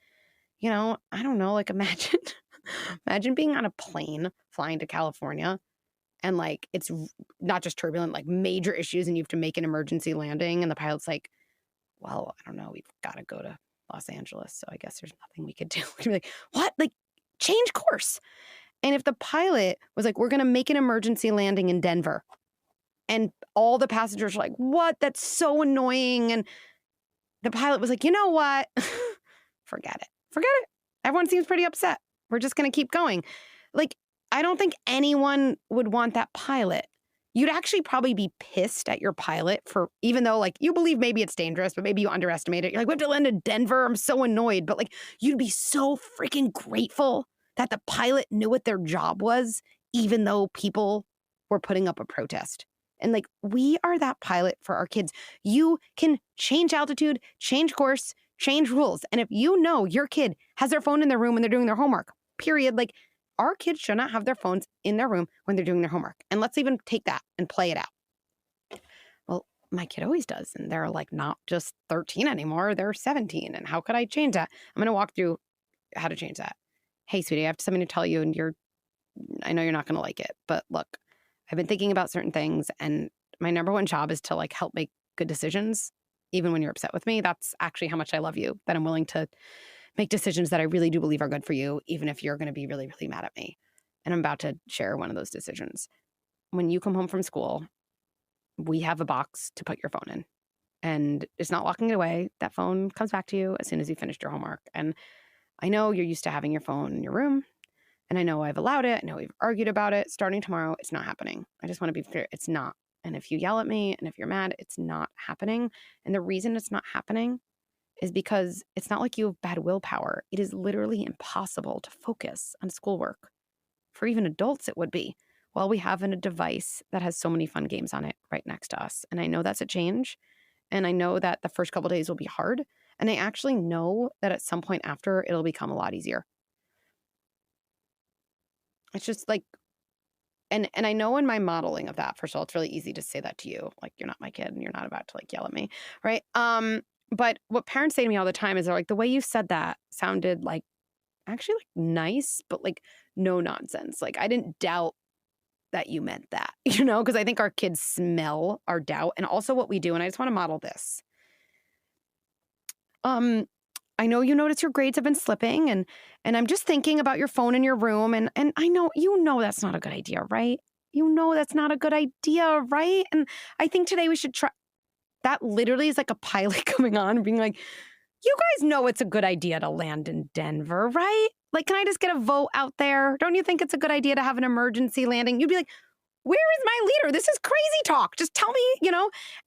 I don't know, like imagine being on a plane flying to California and like it's not just turbulent, like major issues and you have to make an emergency landing. And the pilot's like, well, I don't know, we've got to go to Los Angeles. So I guess there's nothing we could do. We'd be like, what? Like, change course. And if the pilot was like, we're going to make an emergency landing in Denver. And all the passengers were like, what? That's so annoying. And the pilot was like, you know what? Forget it. Forget it. Everyone seems pretty upset. We're just going to keep going. Like, I don't think anyone would want that pilot. You'd actually probably be pissed at your pilot for, even though like you believe maybe it's dangerous, but maybe you underestimate it. You're like, we have to land in Denver. I'm so annoyed. But like, you'd be so freaking grateful that the pilot knew what their job was, even though people were putting up a protest. And like, we are that pilot for our kids. You can change altitude, change course, change rules. And if you know your kid has their phone in their room when they're doing their homework, period, like our kids should not have their phones in their room when they're doing their homework. And let's even take that and play it out. Well, my kid always does. And they're like not just 13 anymore, they're 17. And how could I change that? I'm going to walk through how to change that. Hey, sweetie, I have something to tell you and I know you're not going to like it, but look, I've been thinking about certain things and my number one job is to like help make good decisions, even when you're upset with me. That's actually how much I love you, that I'm willing to make decisions that I really do believe are good for you, even if you're going to be really, really mad at me. And I'm about to share one of those decisions. When you come home from school, we have a box to put your phone in and it's not locking it away. That phone comes back to you as soon as you finished your homework. And I know you're used to having your phone in your room. And I know I've allowed it. I know we've argued about it. Starting tomorrow, it's not happening. I just want to be clear. It's not. And if you yell at me and if you're mad, it's not happening. And the reason it's not happening is because it's not like you have bad willpower. It is literally impossible to focus on schoolwork. For even adults, it would be. While we have a device that has so many fun games on it right next to us. And I know that's a change. And I know that the first couple of days will be hard. And I actually know that at some point after, it'll become a lot easier. It's just like, and I know in my modeling of that, first of all, it's really easy to say that to you. Like, you're not my kid and you're not about to like yell at me, right? But what parents say to me all the time is they're like, the way you said that sounded like actually like nice, but like no nonsense. Like I didn't doubt that you meant that, because I think our kids smell our doubt and also what we do. And I just want to model this. I know you notice your grades have been slipping and I'm just thinking about your phone in your room and I know, that's not a good idea, right? That's not a good idea, right? And I think today we should try. That literally is like a pilot coming on and being like, you guys know it's a good idea to land in Denver, right? Like, can I just get a vote out there? Don't you think it's a good idea to have an emergency landing? You'd be like, where is my leader? This is crazy talk. Just tell me,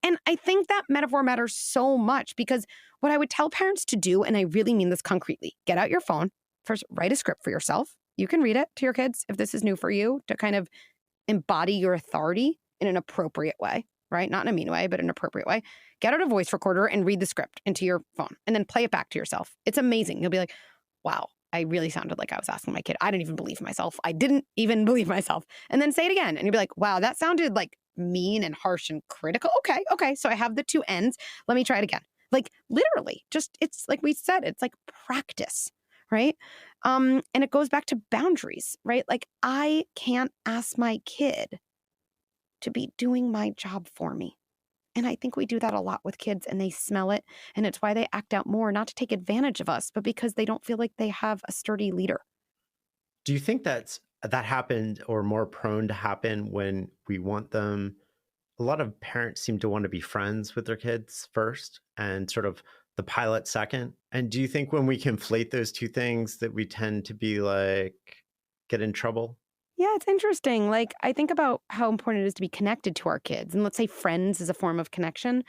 And I think that metaphor matters so much because what I would tell parents to do, and I really mean this concretely, get out your phone. First, write a script for yourself. You can read it to your kids if this is new for you to kind of embody your authority in an appropriate way, right? Not in a mean way, but in an appropriate way. Get out a voice recorder and read the script into your phone and then play it back to yourself. It's amazing. You'll be like, wow, I really sounded like I was asking my kid. I didn't even believe myself. I didn't even believe myself. And then say it again. And you'll be like, wow, that sounded like mean and harsh and critical. Okay. So I have the two ends. Let me try it again. Like literally, just it's like we said, it's like practice, right? And it goes back to boundaries, right? Like I can't ask my kid to be doing my job for me. And I think we do that a lot with kids and they smell it. And it's why they act out more, not to take advantage of us, but because they don't feel like they have a sturdy leader. Do you think that happened or more prone to happen when we want them? A lot of parents seem to want to be friends with their kids first and sort of the pilot second. And do you think when we conflate those two things that we tend to be like, get in trouble? Yeah, it's interesting. Like, I think about how important it is to be connected to our kids. And let's say friends is a form of connection.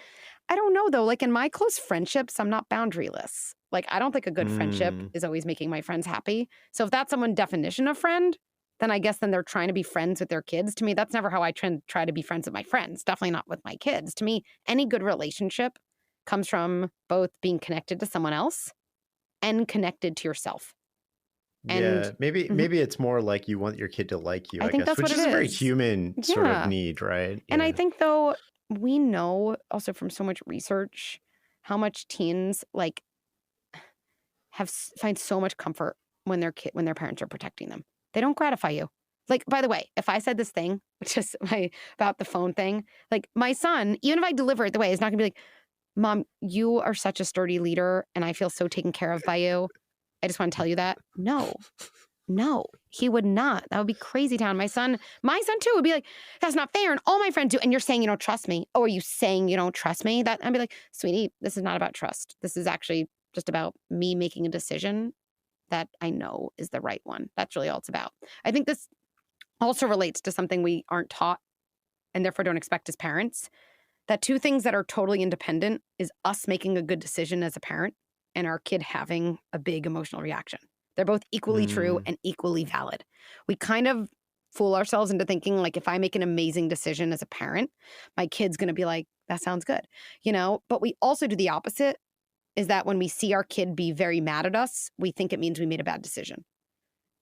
I don't know, though. Like, in my close friendships, I'm not boundaryless. Like, I don't think a good friendship is always making my friends happy. So if that's someone's definition of friend, then I guess then they're trying to be friends with their kids. To me, that's never how I try to be friends with my friends. Definitely not with my kids. To me, any good relationship comes from both being connected to someone else and connected to yourself. And maybe it's more like you want your kid to like you, I think guess, that's which what is it a very is. human sort of need, right? And I think, though, we know also from so much research how much teens like find so much comfort when their parents are protecting them. They don't gratify you. Like, by the way, if I said this thing, which is about the phone thing, like my son, even if I deliver it the way, it's not gonna be like, Mom, you are such a sturdy leader and I feel so taken care of by you. I just want to tell you that. No, he would not. That would be crazy town. My son too would be like, that's not fair. And all my friends do. And you're saying you don't trust me. Oh, are you saying you don't trust me? That I'd be like, sweetie, this is not about trust. This is actually just about me making a decision that I know is the right one. That's really all it's about. I think this also relates to something we aren't taught and therefore don't expect as parents. That two things that are totally independent is us making a good decision as a parent and our kid having a big emotional reaction. They're both equally true and equally valid. We kind of fool ourselves into thinking like, if I make an amazing decision as a parent, my kid's going to be like, that sounds good, But we also do the opposite, is that when we see our kid be very mad at us, we think it means we made a bad decision.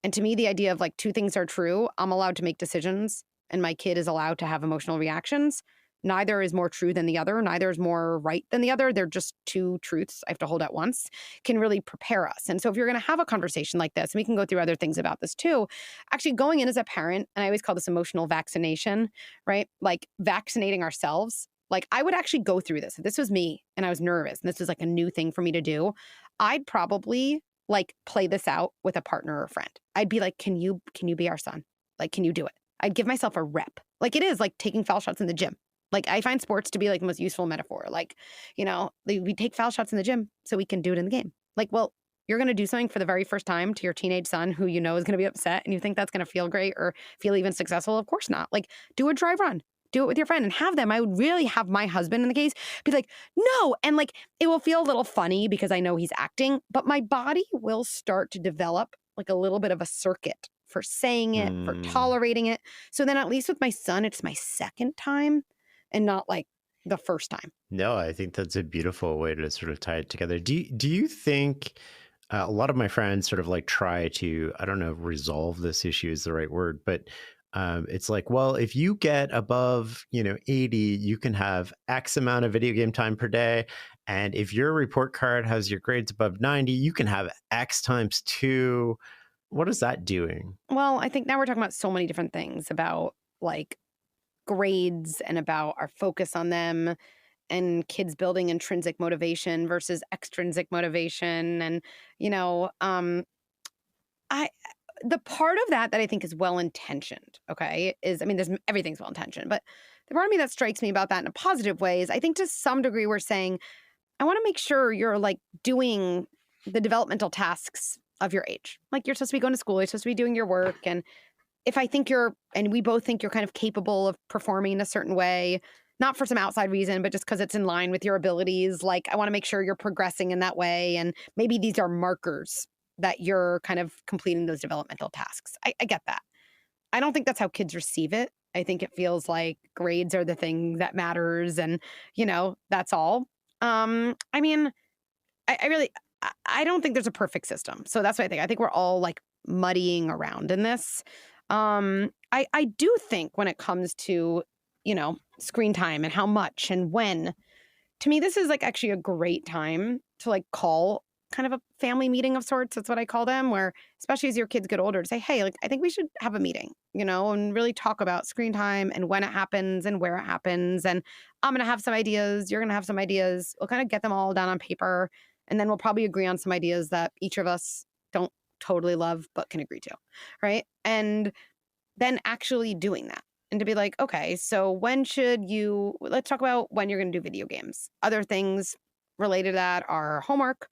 And to me, the idea of like two things are true, I'm allowed to make decisions and my kid is allowed to have emotional reactions. Neither is more true than the other. Neither is more right than the other. They're just two truths I have to hold at once, can really prepare us. And so if you're going to have a conversation like this, and we can go through other things about this too, actually going in as a parent, and I always call this emotional vaccination, right? Like vaccinating ourselves. Like I would actually go through this. If this was me and I was nervous and this was like a new thing for me to do, I'd probably like play this out with a partner or a friend. I'd be like, can you be our son? Like, can you do it? I'd give myself a rep. Like it is like taking foul shots in the gym. Like I find sports to be like the most useful metaphor. Like, we take foul shots in the gym so we can do it in the game. Like, well, you're going to do something for the very first time to your teenage son who is going to be upset and you think that's going to feel great or feel even successful. Of course not. Like do a dry run, do it with your friend and have them. I would really have my husband in the case be like, no. And like, it will feel a little funny because I know he's acting, but my body will start to develop like a little bit of a circuit for saying it, for tolerating it. So then at least with my son, it's my second time and not like the first time. No, I think that's a beautiful way to sort of tie it together. Do you think a lot of my friends sort of like try to, I don't know, resolve this issue is the right word, but it's like, well, if you get above, 80, you can have X amount of video game time per day. And if your report card has your grades above 90, you can have X times 2. What is that doing? Well, I think now we're talking about so many different things about like grades and about our focus on them and kids building intrinsic motivation versus extrinsic motivation. And, the part of that I think is well-intentioned, okay, is, everything's well-intentioned, but the part of me that strikes me about that in a positive way is I think to some degree we're saying, I want to make sure you're like doing the developmental tasks of your age. Like you're supposed to be going to school, you're supposed to be doing your work. And if I think and we both think you're kind of capable of performing in a certain way, not for some outside reason, but just because it's in line with your abilities, like I want to make sure you're progressing in that way. And maybe these are markers that you're kind of completing those developmental tasks. I get that. I don't think that's how kids receive it. I think it feels like grades are the thing that matters and, that's all. I don't think there's a perfect system. So that's what I think. I think we're all like muddying around in this. I do think when it comes to, screen time and how much and when, to me, this is like actually a great time to like call kind of a family meeting of sorts. That's what I call them, where especially as your kids get older to say, hey, like, I think we should have a meeting, and really talk about screen time and when it happens and where it happens. And I'm going to have some ideas. You're going to have some ideas. We'll kind of get them all down on paper. And then we'll probably agree on some ideas that each of us don't totally love, but can agree to. Right. And then actually doing that and to be like, okay, so let's talk about when you're going to do video games. Other things related to that are homework,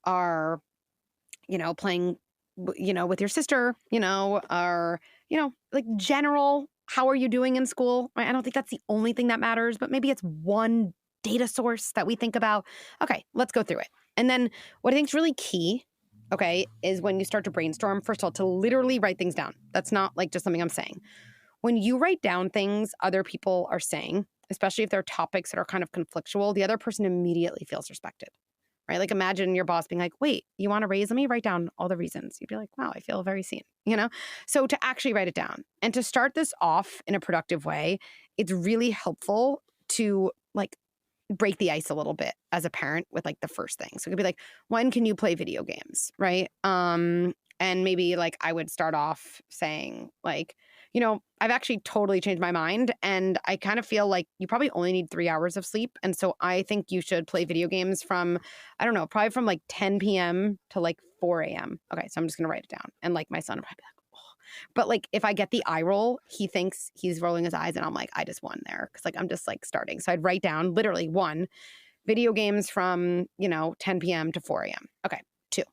are, playing, with your sister, are, like general, how are you doing in school? Right? I don't think that's the only thing that matters, but maybe it's one data source that we think about. Okay, let's go through it. And then what I think is really key, okay, is when you start to brainstorm, first of all, to literally write things down. That's not like just something I'm saying. When you write down things other people are saying, especially if they're topics that are kind of conflictual, the other person immediately feels respected, right? Like imagine your boss being like, wait, you want to raise? Let me write down all the reasons. You'd be like, wow, I feel very seen, So to actually write it down and to start this off in a productive way, it's really helpful to like break the ice a little bit as a parent with like the first thing. So it could be like, when can you play video games? Right. And maybe like I would start off saying like, I've actually totally changed my mind. And I kind of feel like you probably only need 3 hours of sleep. And so I think you should play video games from, I don't know, probably from like 10 p.m. to like 4 a.m. Okay. So I'm just going to write it down. And like my son would probably be like, oh. But like if I get the eye roll, he thinks he's rolling his eyes and I'm like, I just won there. Cause like I'm just like starting. So I'd write down literally 1, video games from, 10 p.m. to 4 a.m. Okay. 2.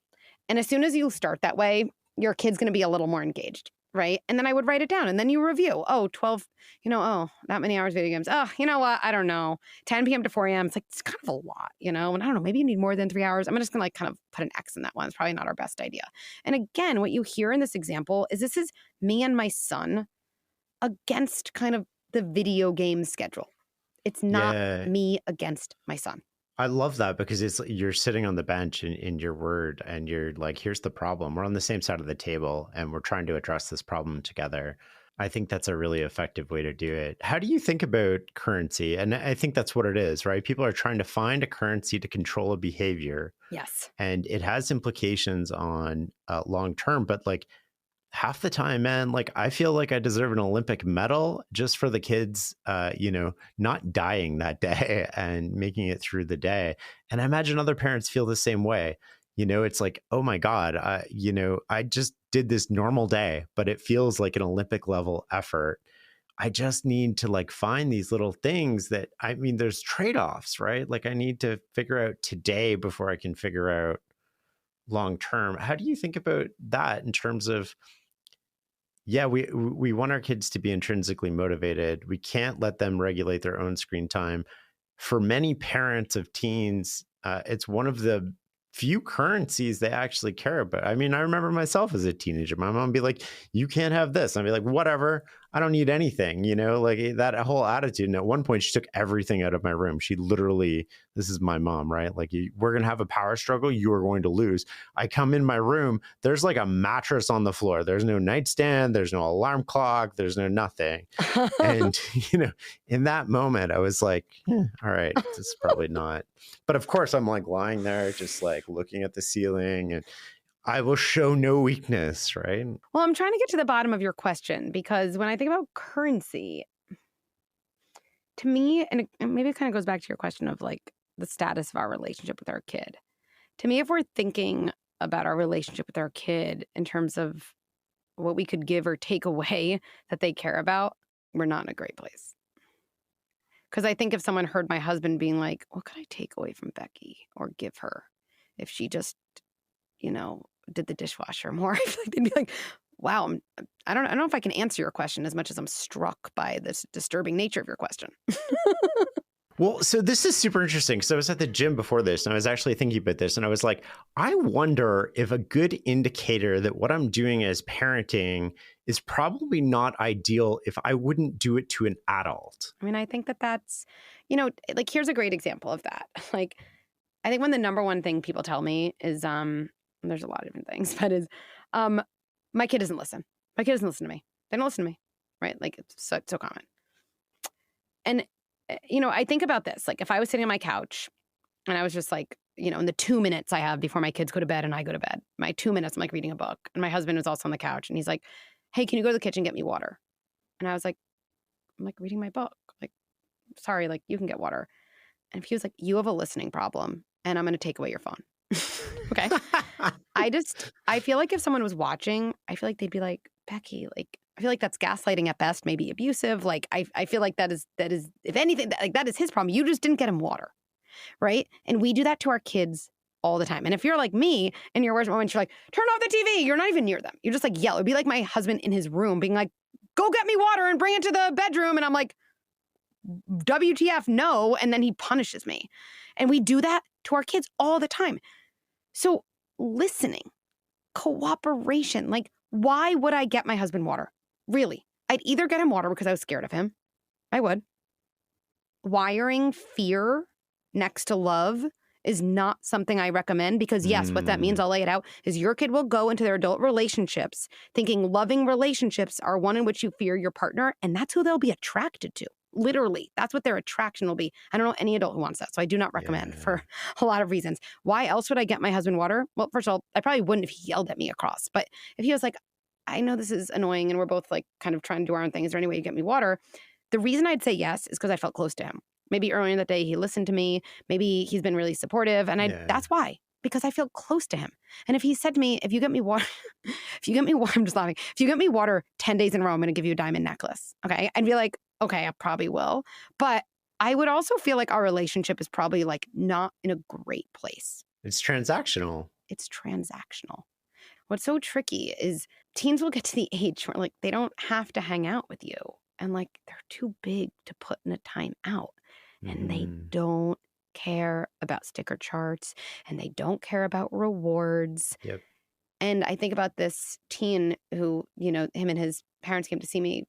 And as soon as you start that way, your kid's going to be a little more engaged, right? And then I would write it down and then you review. Oh, 12, that many hours video games. Oh, you know what? I don't know. 10 p.m. to 4 a.m. It's like, it's kind of a lot, And I don't know, maybe you need more than 3 hours. I'm just going to like kind of put an X in that one. It's probably not our best idea. And again, what you hear in this example is this is me and my son against kind of the video game schedule. It's not me against my son. I love that because you're sitting on the bench in your word and you're like, here's the problem. We're on the same side of the table and we're trying to address this problem together. I think that's a really effective way to do it. How do you think about currency? And I think that's what it is, right? People are trying to find a currency to control a behavior. Yes. And it has implications on long term, but like half the time, man, like I feel like I deserve an Olympic medal just for the kids, not dying that day and making it through the day. And I imagine other parents feel the same way. It's like, oh my God, I just did this normal day, but it feels like an Olympic level effort. I just need to like find these little things that, there's trade-offs, right? Like I need to figure out today before I can figure out long term. How do you think about that in terms of, we want our kids to be intrinsically motivated. We can't let them regulate their own screen time. For many parents of teens, it's one of the few currencies they actually care about. I remember myself as a teenager, my mom would be like, you can't have this. I'd be like, whatever, I don't need anything, like that whole attitude. And at one point she took everything out of my room. She literally, this is my mom, right? Like we're going to have a power struggle. You are going to lose. I come in my room. There's like a mattress on the floor. There's no nightstand. There's no alarm clock. There's no nothing. And, in that moment I was like, all right, this is probably not. But of course I'm like lying there, just like looking at the ceiling, and I will show no weakness, right? Well, I'm trying to get to the bottom of your question because when I think about currency, to me, and maybe it kind of goes back to your question of like the status of our relationship with our kid. To me, if we're thinking about our relationship with our kid in terms of what we could give or take away that they care about, we're not in a great place. Because I think if someone heard my husband being like, what could I take away from Becky or give her if she just, did the dishwasher more? I feel like they'd be like, wow, I don't know if I can answer your question as much as I'm struck by this disturbing nature of your question. Well, so this is super interesting. So I was at the gym before this and I was actually thinking about this and I was like, I wonder if a good indicator that what I'm doing as parenting is probably not ideal if I wouldn't do it to an adult. I think that's, like, here's a great example of that. Like, I think one of the number one thing people tell me is, there's a lot of different things, but is, my kid doesn't listen. My kid doesn't listen to me. They don't listen to me, right? Like it's so common. And, I think about this, like if I was sitting on my couch and I was just like, in the 2 minutes I have before my kids go to bed and I go to bed, my 2 minutes, I'm like reading a book and my husband was also on the couch and he's like, hey, can you go to the kitchen and get me water? And I was like, I'm like reading my book. Like, sorry, like you can get water. And he was like, you have a listening problem and I'm going to take away your phone. Okay. I feel like if someone was watching, I feel like they'd be like, Becky, like, I feel like that's gaslighting at best, maybe abusive. Like, I feel like that is, if anything, like that is his problem. You just didn't get him water. Right. And we do that to our kids all the time. And if you're like me in your worst moments, you're like, turn off the TV. You're not even near them. You just like yell. It'd be like my husband in his room being like, go get me water and bring it to the bedroom. And I'm like, WTF, no. And then he punishes me. And we do that to our kids all the time. So listening, cooperation, like why would I get my husband water? Really? I'd either get him water because I was scared of him. I would. Wiring fear next to love is not something I recommend because yes, what that means, I'll lay it out, is your kid will go into their adult relationships thinking loving relationships are one in which you fear your partner, and that's who they'll be attracted to. literally, that's what their attraction will be. I don't know any adult who wants that. So I do not recommend for a lot of reasons. Why else would I get my husband water? Well, first of all, I probably wouldn't if he yelled at me across. But if he was like, I know this is annoying and we're both like kind of trying to do our own thing. Is there any way you get me water? The reason I'd say yes is because I felt close to him. Maybe earlier in the day, he listened to me. Maybe he's been really supportive. And that's why, because I feel close to him. And if he said to me, if you get me water, I'm just laughing. If you get me water 10 days in a row, I'm going to give you a diamond necklace. Okay. I'd be like, okay, I probably will. But I would also feel like our relationship is probably like not in a great place. It's transactional. It's transactional. What's so tricky is teens will get to the age where like they don't have to hang out with you. And like they're too big to put in a time out. And they don't care about sticker charts and they don't care about rewards. Yep. And I think about this teen who, you know, him and his parents came to see me,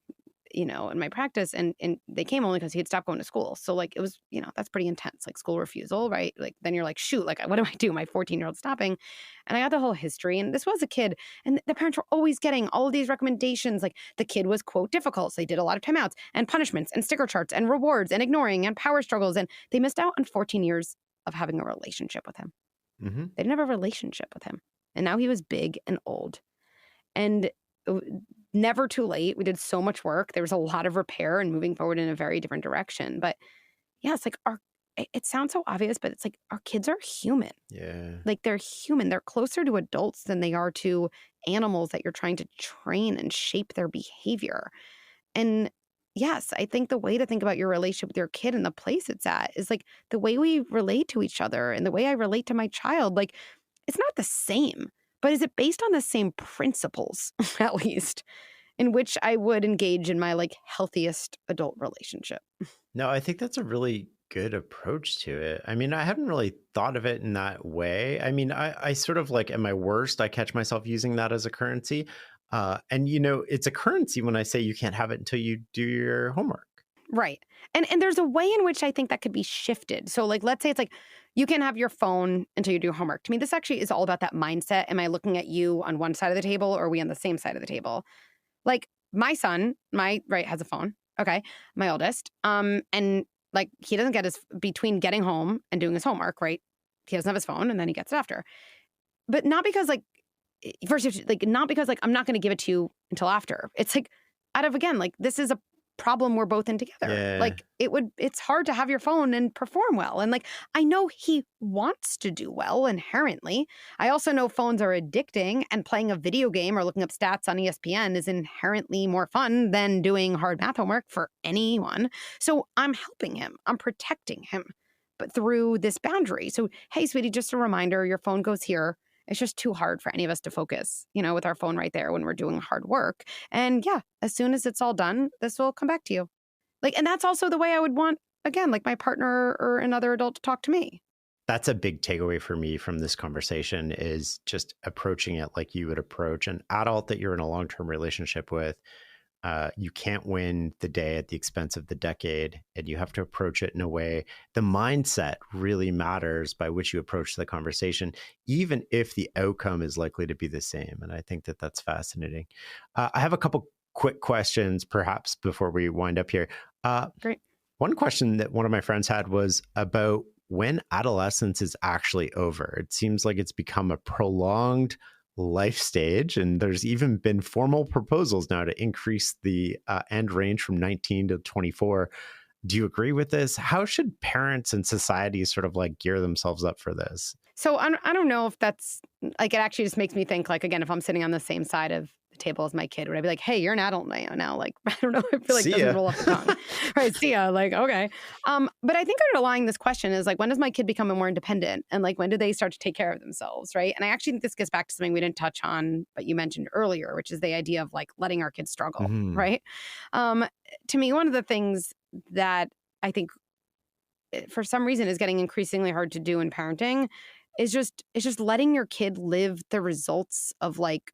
you know, in my practice, and they came only because he had stopped going to school. So like it was, you know, that's pretty intense, like school refusal, right? Like then you're like, shoot, like what do I do? My 14-year-old stopping. And I got the whole history, and this was a kid, and the parents were always getting all of these recommendations. Like the kid was, quote, difficult. So they did a lot of timeouts and punishments and sticker charts and rewards and ignoring and power struggles. And they missed out on 14 years of having a relationship with him. They didn't have a relationship with him. And now he was big and old. And never too late. We did so much work. There was a lot of repair and moving forward in a very different direction. But yeah, it's like it sounds so obvious, but it's like our kids are human. Yeah. Like they're human. They're closer to adults than they are to animals that you're trying to train and shape their behavior. And yes, I think the way to think about your relationship with your kid and the place it's at is like the way we relate to each other and the way I relate to my child. Like it's not the same. But is it based on the same principles, at least, in which I would engage in my like healthiest adult relationship? No, I think that's a really good approach to it. I mean, I haven't really thought of it in that way. I mean, I sort of like at my worst, I catch myself using that as a currency. And, you know, it's a currency when I say you can't have it until you do your homework. Right. And there's a way in which I think that could be shifted. So like, let's say it's like, you can have your phone until you do homework. To me, this actually is all about that mindset. Am I looking at you on one side of the table or are we on the same side of the table? Like my son, has a phone. Okay. My oldest. And like he doesn't get between getting home and doing his homework, right? He doesn't have his phone and then he gets it after. But not because like, not because like, I'm not going to give it to you until after. It's like out of, again, like this is a problem we're both in together. Yeah. Like it's hard to have your phone and perform well. And like, I know he wants to do well inherently. I also know phones are addicting and playing a video game or looking up stats on ESPN is inherently more fun than doing hard math homework for anyone. So I'm helping him. I'm protecting him, but through this boundary. So, hey, sweetie, just a reminder, your phone goes here. It's just too hard for any of us to focus, you know, with our phone right there when we're doing hard work. And yeah, as soon as it's all done, this will come back to you. Like, and that's also the way I would want, again, like my partner or another adult to talk to me. That's a big takeaway for me from this conversation is just approaching it like you would approach an adult that you're in a long-term relationship with. You can't win the day at the expense of the decade, and you have to approach it in a way. The mindset really matters by which you approach the conversation, even if the outcome is likely to be the same. And I think that that's fascinating. I have a couple quick questions, perhaps, before we wind up here. Great. One question that one of my friends had was about when adolescence is actually over. It seems like it's become a prolonged life stage, and there's even been formal proposals now to increase the end range from 19 to 24. Do you agree with this? How should parents and society sort of like gear themselves up for this? So I don't know if that's like, it actually just makes me think like, again, if I'm sitting on the same side of the table as my kid, would I be like, hey, you're an adult now? Like, I don't know. I feel like it doesn't roll off the tongue. Right. See ya. Like, okay. But I think underlying this question is like, when does my kid become more independent? And like, when do they start to take care of themselves? Right. And I actually think this gets back to something we didn't touch on, but you mentioned earlier, which is the idea of like letting our kids struggle. Mm-hmm. Right. To me, one of the things that I think for some reason is getting increasingly hard to do in parenting is just letting your kid live the results of like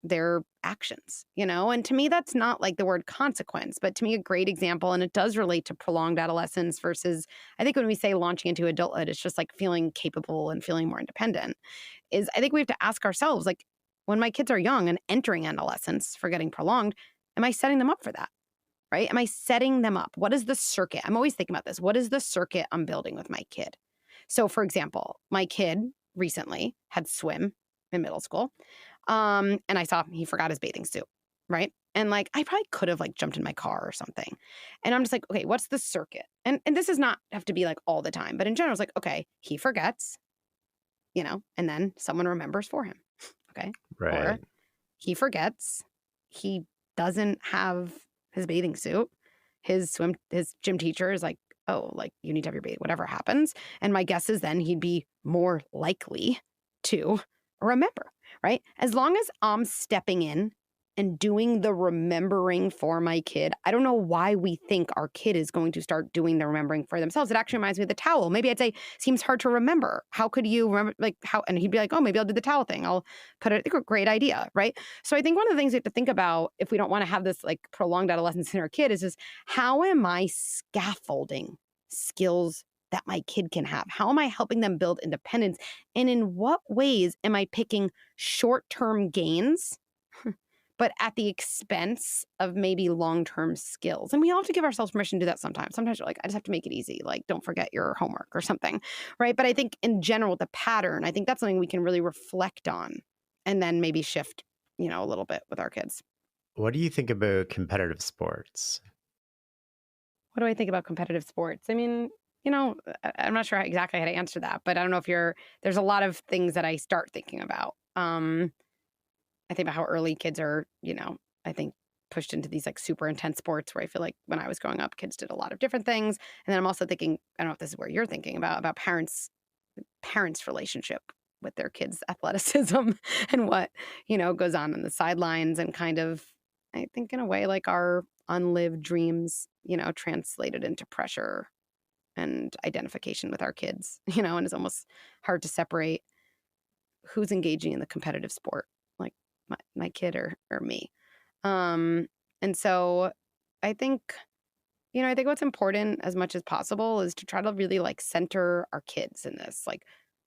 their actions, you know? And to me, that's not like the word consequence, but to me, a great example, and it does relate to prolonged adolescence versus, I think when we say launching into adulthood, it's just like feeling capable and feeling more independent, is I think we have to ask ourselves, like, when my kids are young and entering adolescence for getting prolonged, am I setting them up for that? right? Am I setting them up? What is the circuit? I'm always thinking about this. What is the circuit I'm building with my kid? So, for example, my kid recently had swim in middle school. And I saw he forgot his bathing suit, right? And like I probably could have like jumped in my car or something. And I'm just like, okay, what's the circuit? And this does not have to be like all the time, but in general, it's like, okay, he forgets, and then someone remembers for him. Okay. Right. Or he forgets, he doesn't have his bathing suit. His gym teacher is like, oh, like you need to have your bathing, whatever happens. And my guess is then he'd be more likely to remember, right? As long as I'm stepping in and doing the remembering for my kid, I don't know why we think our kid is going to start doing the remembering for themselves. It actually reminds me of the towel. Maybe I'd say, seems hard to remember. How could you remember, like how, and he'd be like, oh, maybe I'll do the towel thing. I'll put it, great idea, right? So I think one of the things we have to think about if we don't want to have this like prolonged adolescence in our kid is just how am I scaffolding skills that my kid can have? How am I helping them build independence? And in what ways am I picking short-term gains but at the expense of maybe long-term skills? And we all have to give ourselves permission to do that sometimes. Sometimes you're like, I just have to make it easy. Like, don't forget your homework or something, right? But I think in general, the pattern, I think that's something we can really reflect on and then maybe shift, a little bit with our kids. What do you think about competitive sports? What do I think about competitive sports? I mean, I'm not sure exactly how to answer that, but I don't know if there's a lot of things that I start thinking about. I think about how early kids are, I think pushed into these like super intense sports where I feel like when I was growing up, kids did a lot of different things. And then I'm also thinking, I don't know if this is where you're thinking about parents' relationship with their kids' athleticism and what, goes on the sidelines and kind of, I think in a way like our unlived dreams, translated into pressure and identification with our kids, and it's almost hard to separate who's engaging in the competitive sport, like my kid or me. And so I think, I think what's important as much as possible is to try to really like center our kids in this. Like,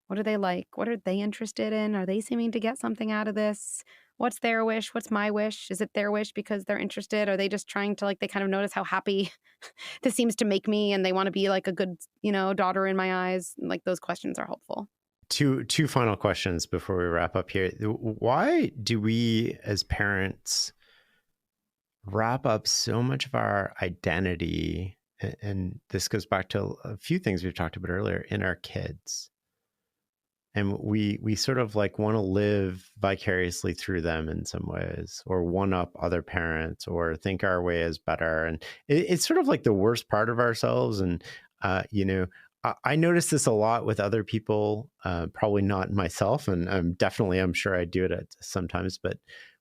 what do they like? What are they interested in? Are they seeming to get something out of this? What's their wish? What's my wish? Is it their wish because they're interested? Are they just trying to like, they kind of notice how happy this seems to make me and they want to be like a good, daughter in my eyes? Like those questions are helpful. Two final questions before we wrap up here. Why do we as parents wrap up so much of our identity, and this goes back to a few things we've talked about earlier, in our kids? And we sort of like want to live vicariously through them in some ways, or one up other parents, or think our way is better. And it's sort of like the worst part of ourselves. And, I notice this a lot with other people, probably not myself. And I'm sure I do it sometimes, but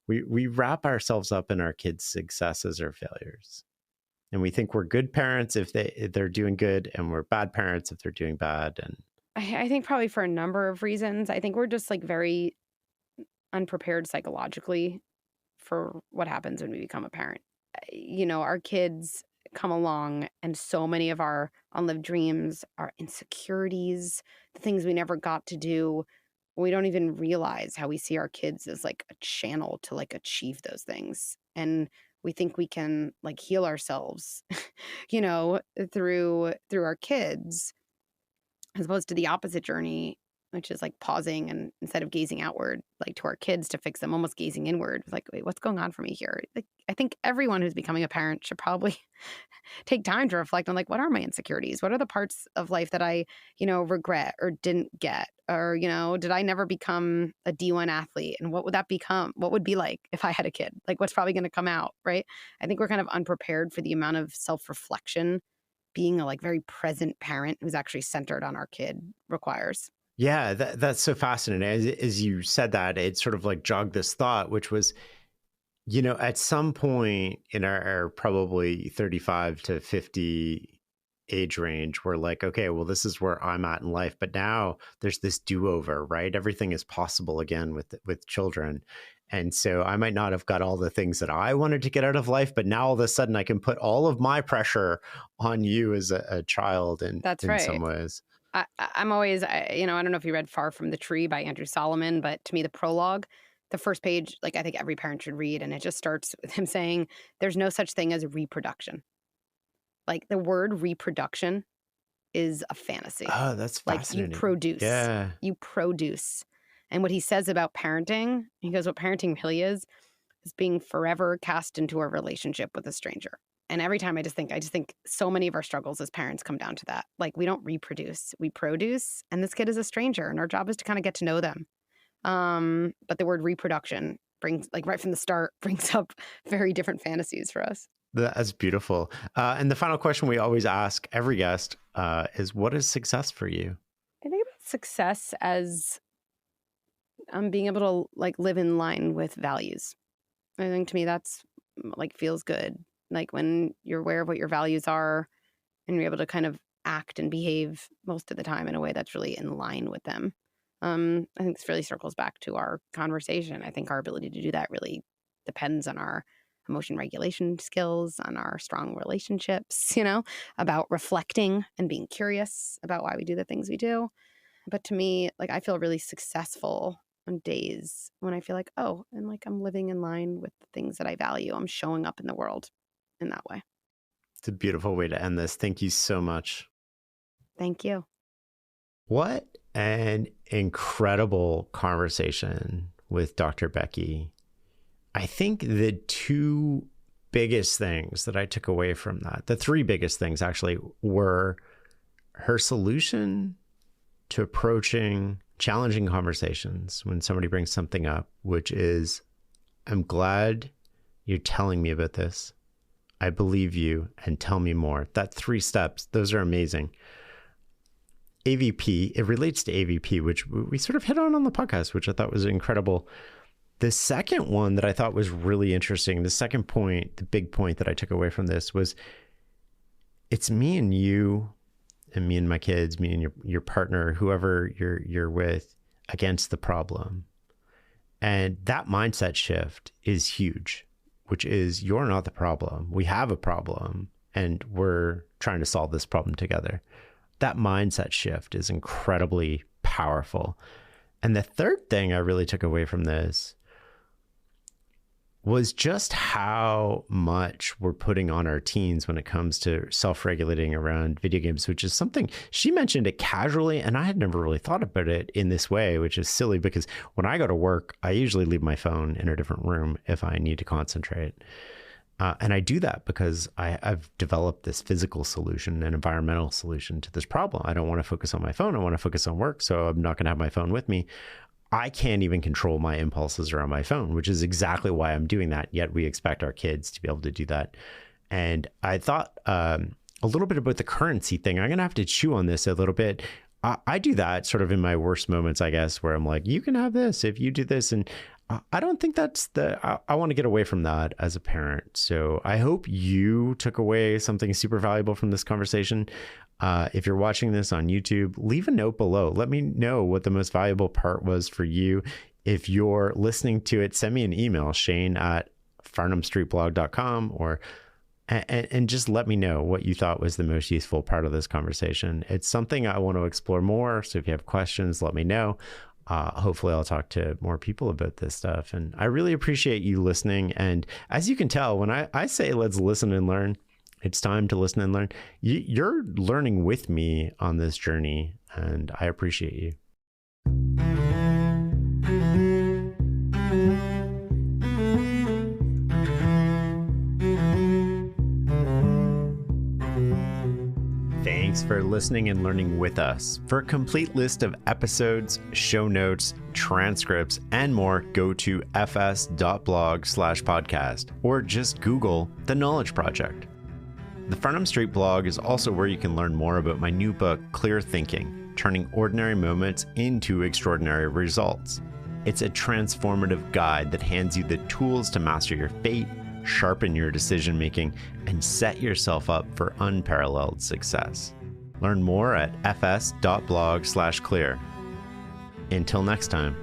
we wrap ourselves up in our kids' successes or failures. And we think we're good parents if they're doing good, and we're bad parents if they're doing bad. And I think probably for a number of reasons. I think we're just like very unprepared psychologically for what happens when we become a parent. Our kids come along and so many of our unlived dreams, our insecurities, the things we never got to do, we don't even realize how we see our kids as like a channel to like achieve those things. And we think we can like heal ourselves, through our kids, as opposed to the opposite journey, which is like pausing and instead of gazing outward, like to our kids to fix them, almost gazing inward. Like, wait, what's going on for me here? Like, I think everyone who's becoming a parent should probably take time to reflect on like, what are my insecurities? What are the parts of life that I, regret or didn't get? Or, did I never become a D1 athlete? And what would that become? What would be like if I had a kid? Like, what's probably going to come out, right? I think we're kind of unprepared for the amount of self-reflection being a like very present parent who's actually centered on our kid requires. Yeah, that's so fascinating. As you said that, it sort of like jogged this thought, which was, at some point in our probably 35 to 50 age range, we're like, okay, well, this is where I'm at in life. But now there's this do-over, right? Everything is possible again with children. And so I might not have got all the things that I wanted to get out of life, but now all of a sudden I can put all of my pressure on you as a child in some ways. I'm always, I don't know if you read Far from the Tree by Andrew Solomon, but to me, the prologue the first page, like I think every parent should read, and it just starts with him saying, there's no such thing as reproduction. Like the word reproduction is a fantasy. Oh, that's fascinating. Like you produce. Yeah. You produce. And what he says about parenting, he goes, what parenting really is being forever cast into a relationship with a stranger. And every time I just think so many of our struggles as parents come down to that. Like we don't reproduce, we produce, and this kid is a stranger, and our job is to kind of get to know them. But the word reproduction brings, like right from the start, brings up very different fantasies for us. That's beautiful. And the final question we always ask every guest is, what is success for you? I think about success as being able to like live in line with values. I think to me that's like feels good. Like when you're aware of what your values are and you're able to kind of act and behave most of the time in a way that's really in line with them. I think this really circles back to our conversation. I think our ability to do that really depends on our emotion regulation skills, on our strong relationships, about reflecting and being curious about why we do the things we do. But to me, like I feel really successful on days when I feel like, oh, and like I'm living in line with the things that I value. I'm showing up in the world in that way. It's a beautiful way to end this. Thank you so much. Thank you. What an incredible conversation with Dr. Becky. I think the two biggest things that I took away from that, the three biggest things actually, were her solution to approaching challenging conversations when somebody brings something up, which is, I'm glad you're telling me about this. I believe you, and tell me more. That 3 steps, those are amazing. AVP, it relates to AVP, which we sort of hit on the podcast, which I thought was incredible. The second one that I thought was really interesting, the second point, the big point that I took away from this was, it's me and you, and me and my kids, me and your partner, whoever you're with, against the problem. And that mindset shift is huge, which is, you're not the problem. We have a problem and we're trying to solve this problem together. That mindset shift is incredibly powerful. And the third thing I really took away from this was just how much we're putting on our teens when it comes to self-regulating around video games, which is something she mentioned it casually, and I had never really thought about it in this way, which is silly because when I go to work, I usually leave my phone in a different room if I need to concentrate. And I do that because I've developed this physical solution, an environmental solution to this problem. I don't want to focus on my phone. I want to focus on work. So I'm not going to have my phone with me. I can't even control my impulses around my phone, which is exactly why I'm doing that. Yet we expect our kids to be able to do that. And I thought a little bit about the currency thing. I'm going to have to chew on this a little bit. I do that sort of in my worst moments, I guess, where I'm like, you can have this if you do this. And I don't think that's I want to get away from that as a parent. So I hope you took away something super valuable from this conversation. If you're watching this on YouTube, leave a note below. Let me know what the most valuable part was for you. If you're listening to it, send me an email, shane@farnhamstreetblog.com, and just let me know what you thought was the most useful part of this conversation. It's something I want to explore more. So if you have questions, let me know. Hopefully I'll talk to more people about this stuff. And I really appreciate you listening. And as you can tell, when I say let's listen and learn, it's time to listen and learn. You're learning with me on this journey, and I appreciate you. Thanks for listening and learning with us. For a complete list of episodes, show notes, transcripts, and more, go to fs.blog/podcast or just Google The Knowledge Project. The Farnham Street blog is also where you can learn more about my new book, Clear Thinking, Turning Ordinary Moments into Extraordinary Results. It's a transformative guide that hands you the tools to master your fate, sharpen your decision-making, and set yourself up for unparalleled success. Learn more at fs.blog/clear. Until next time.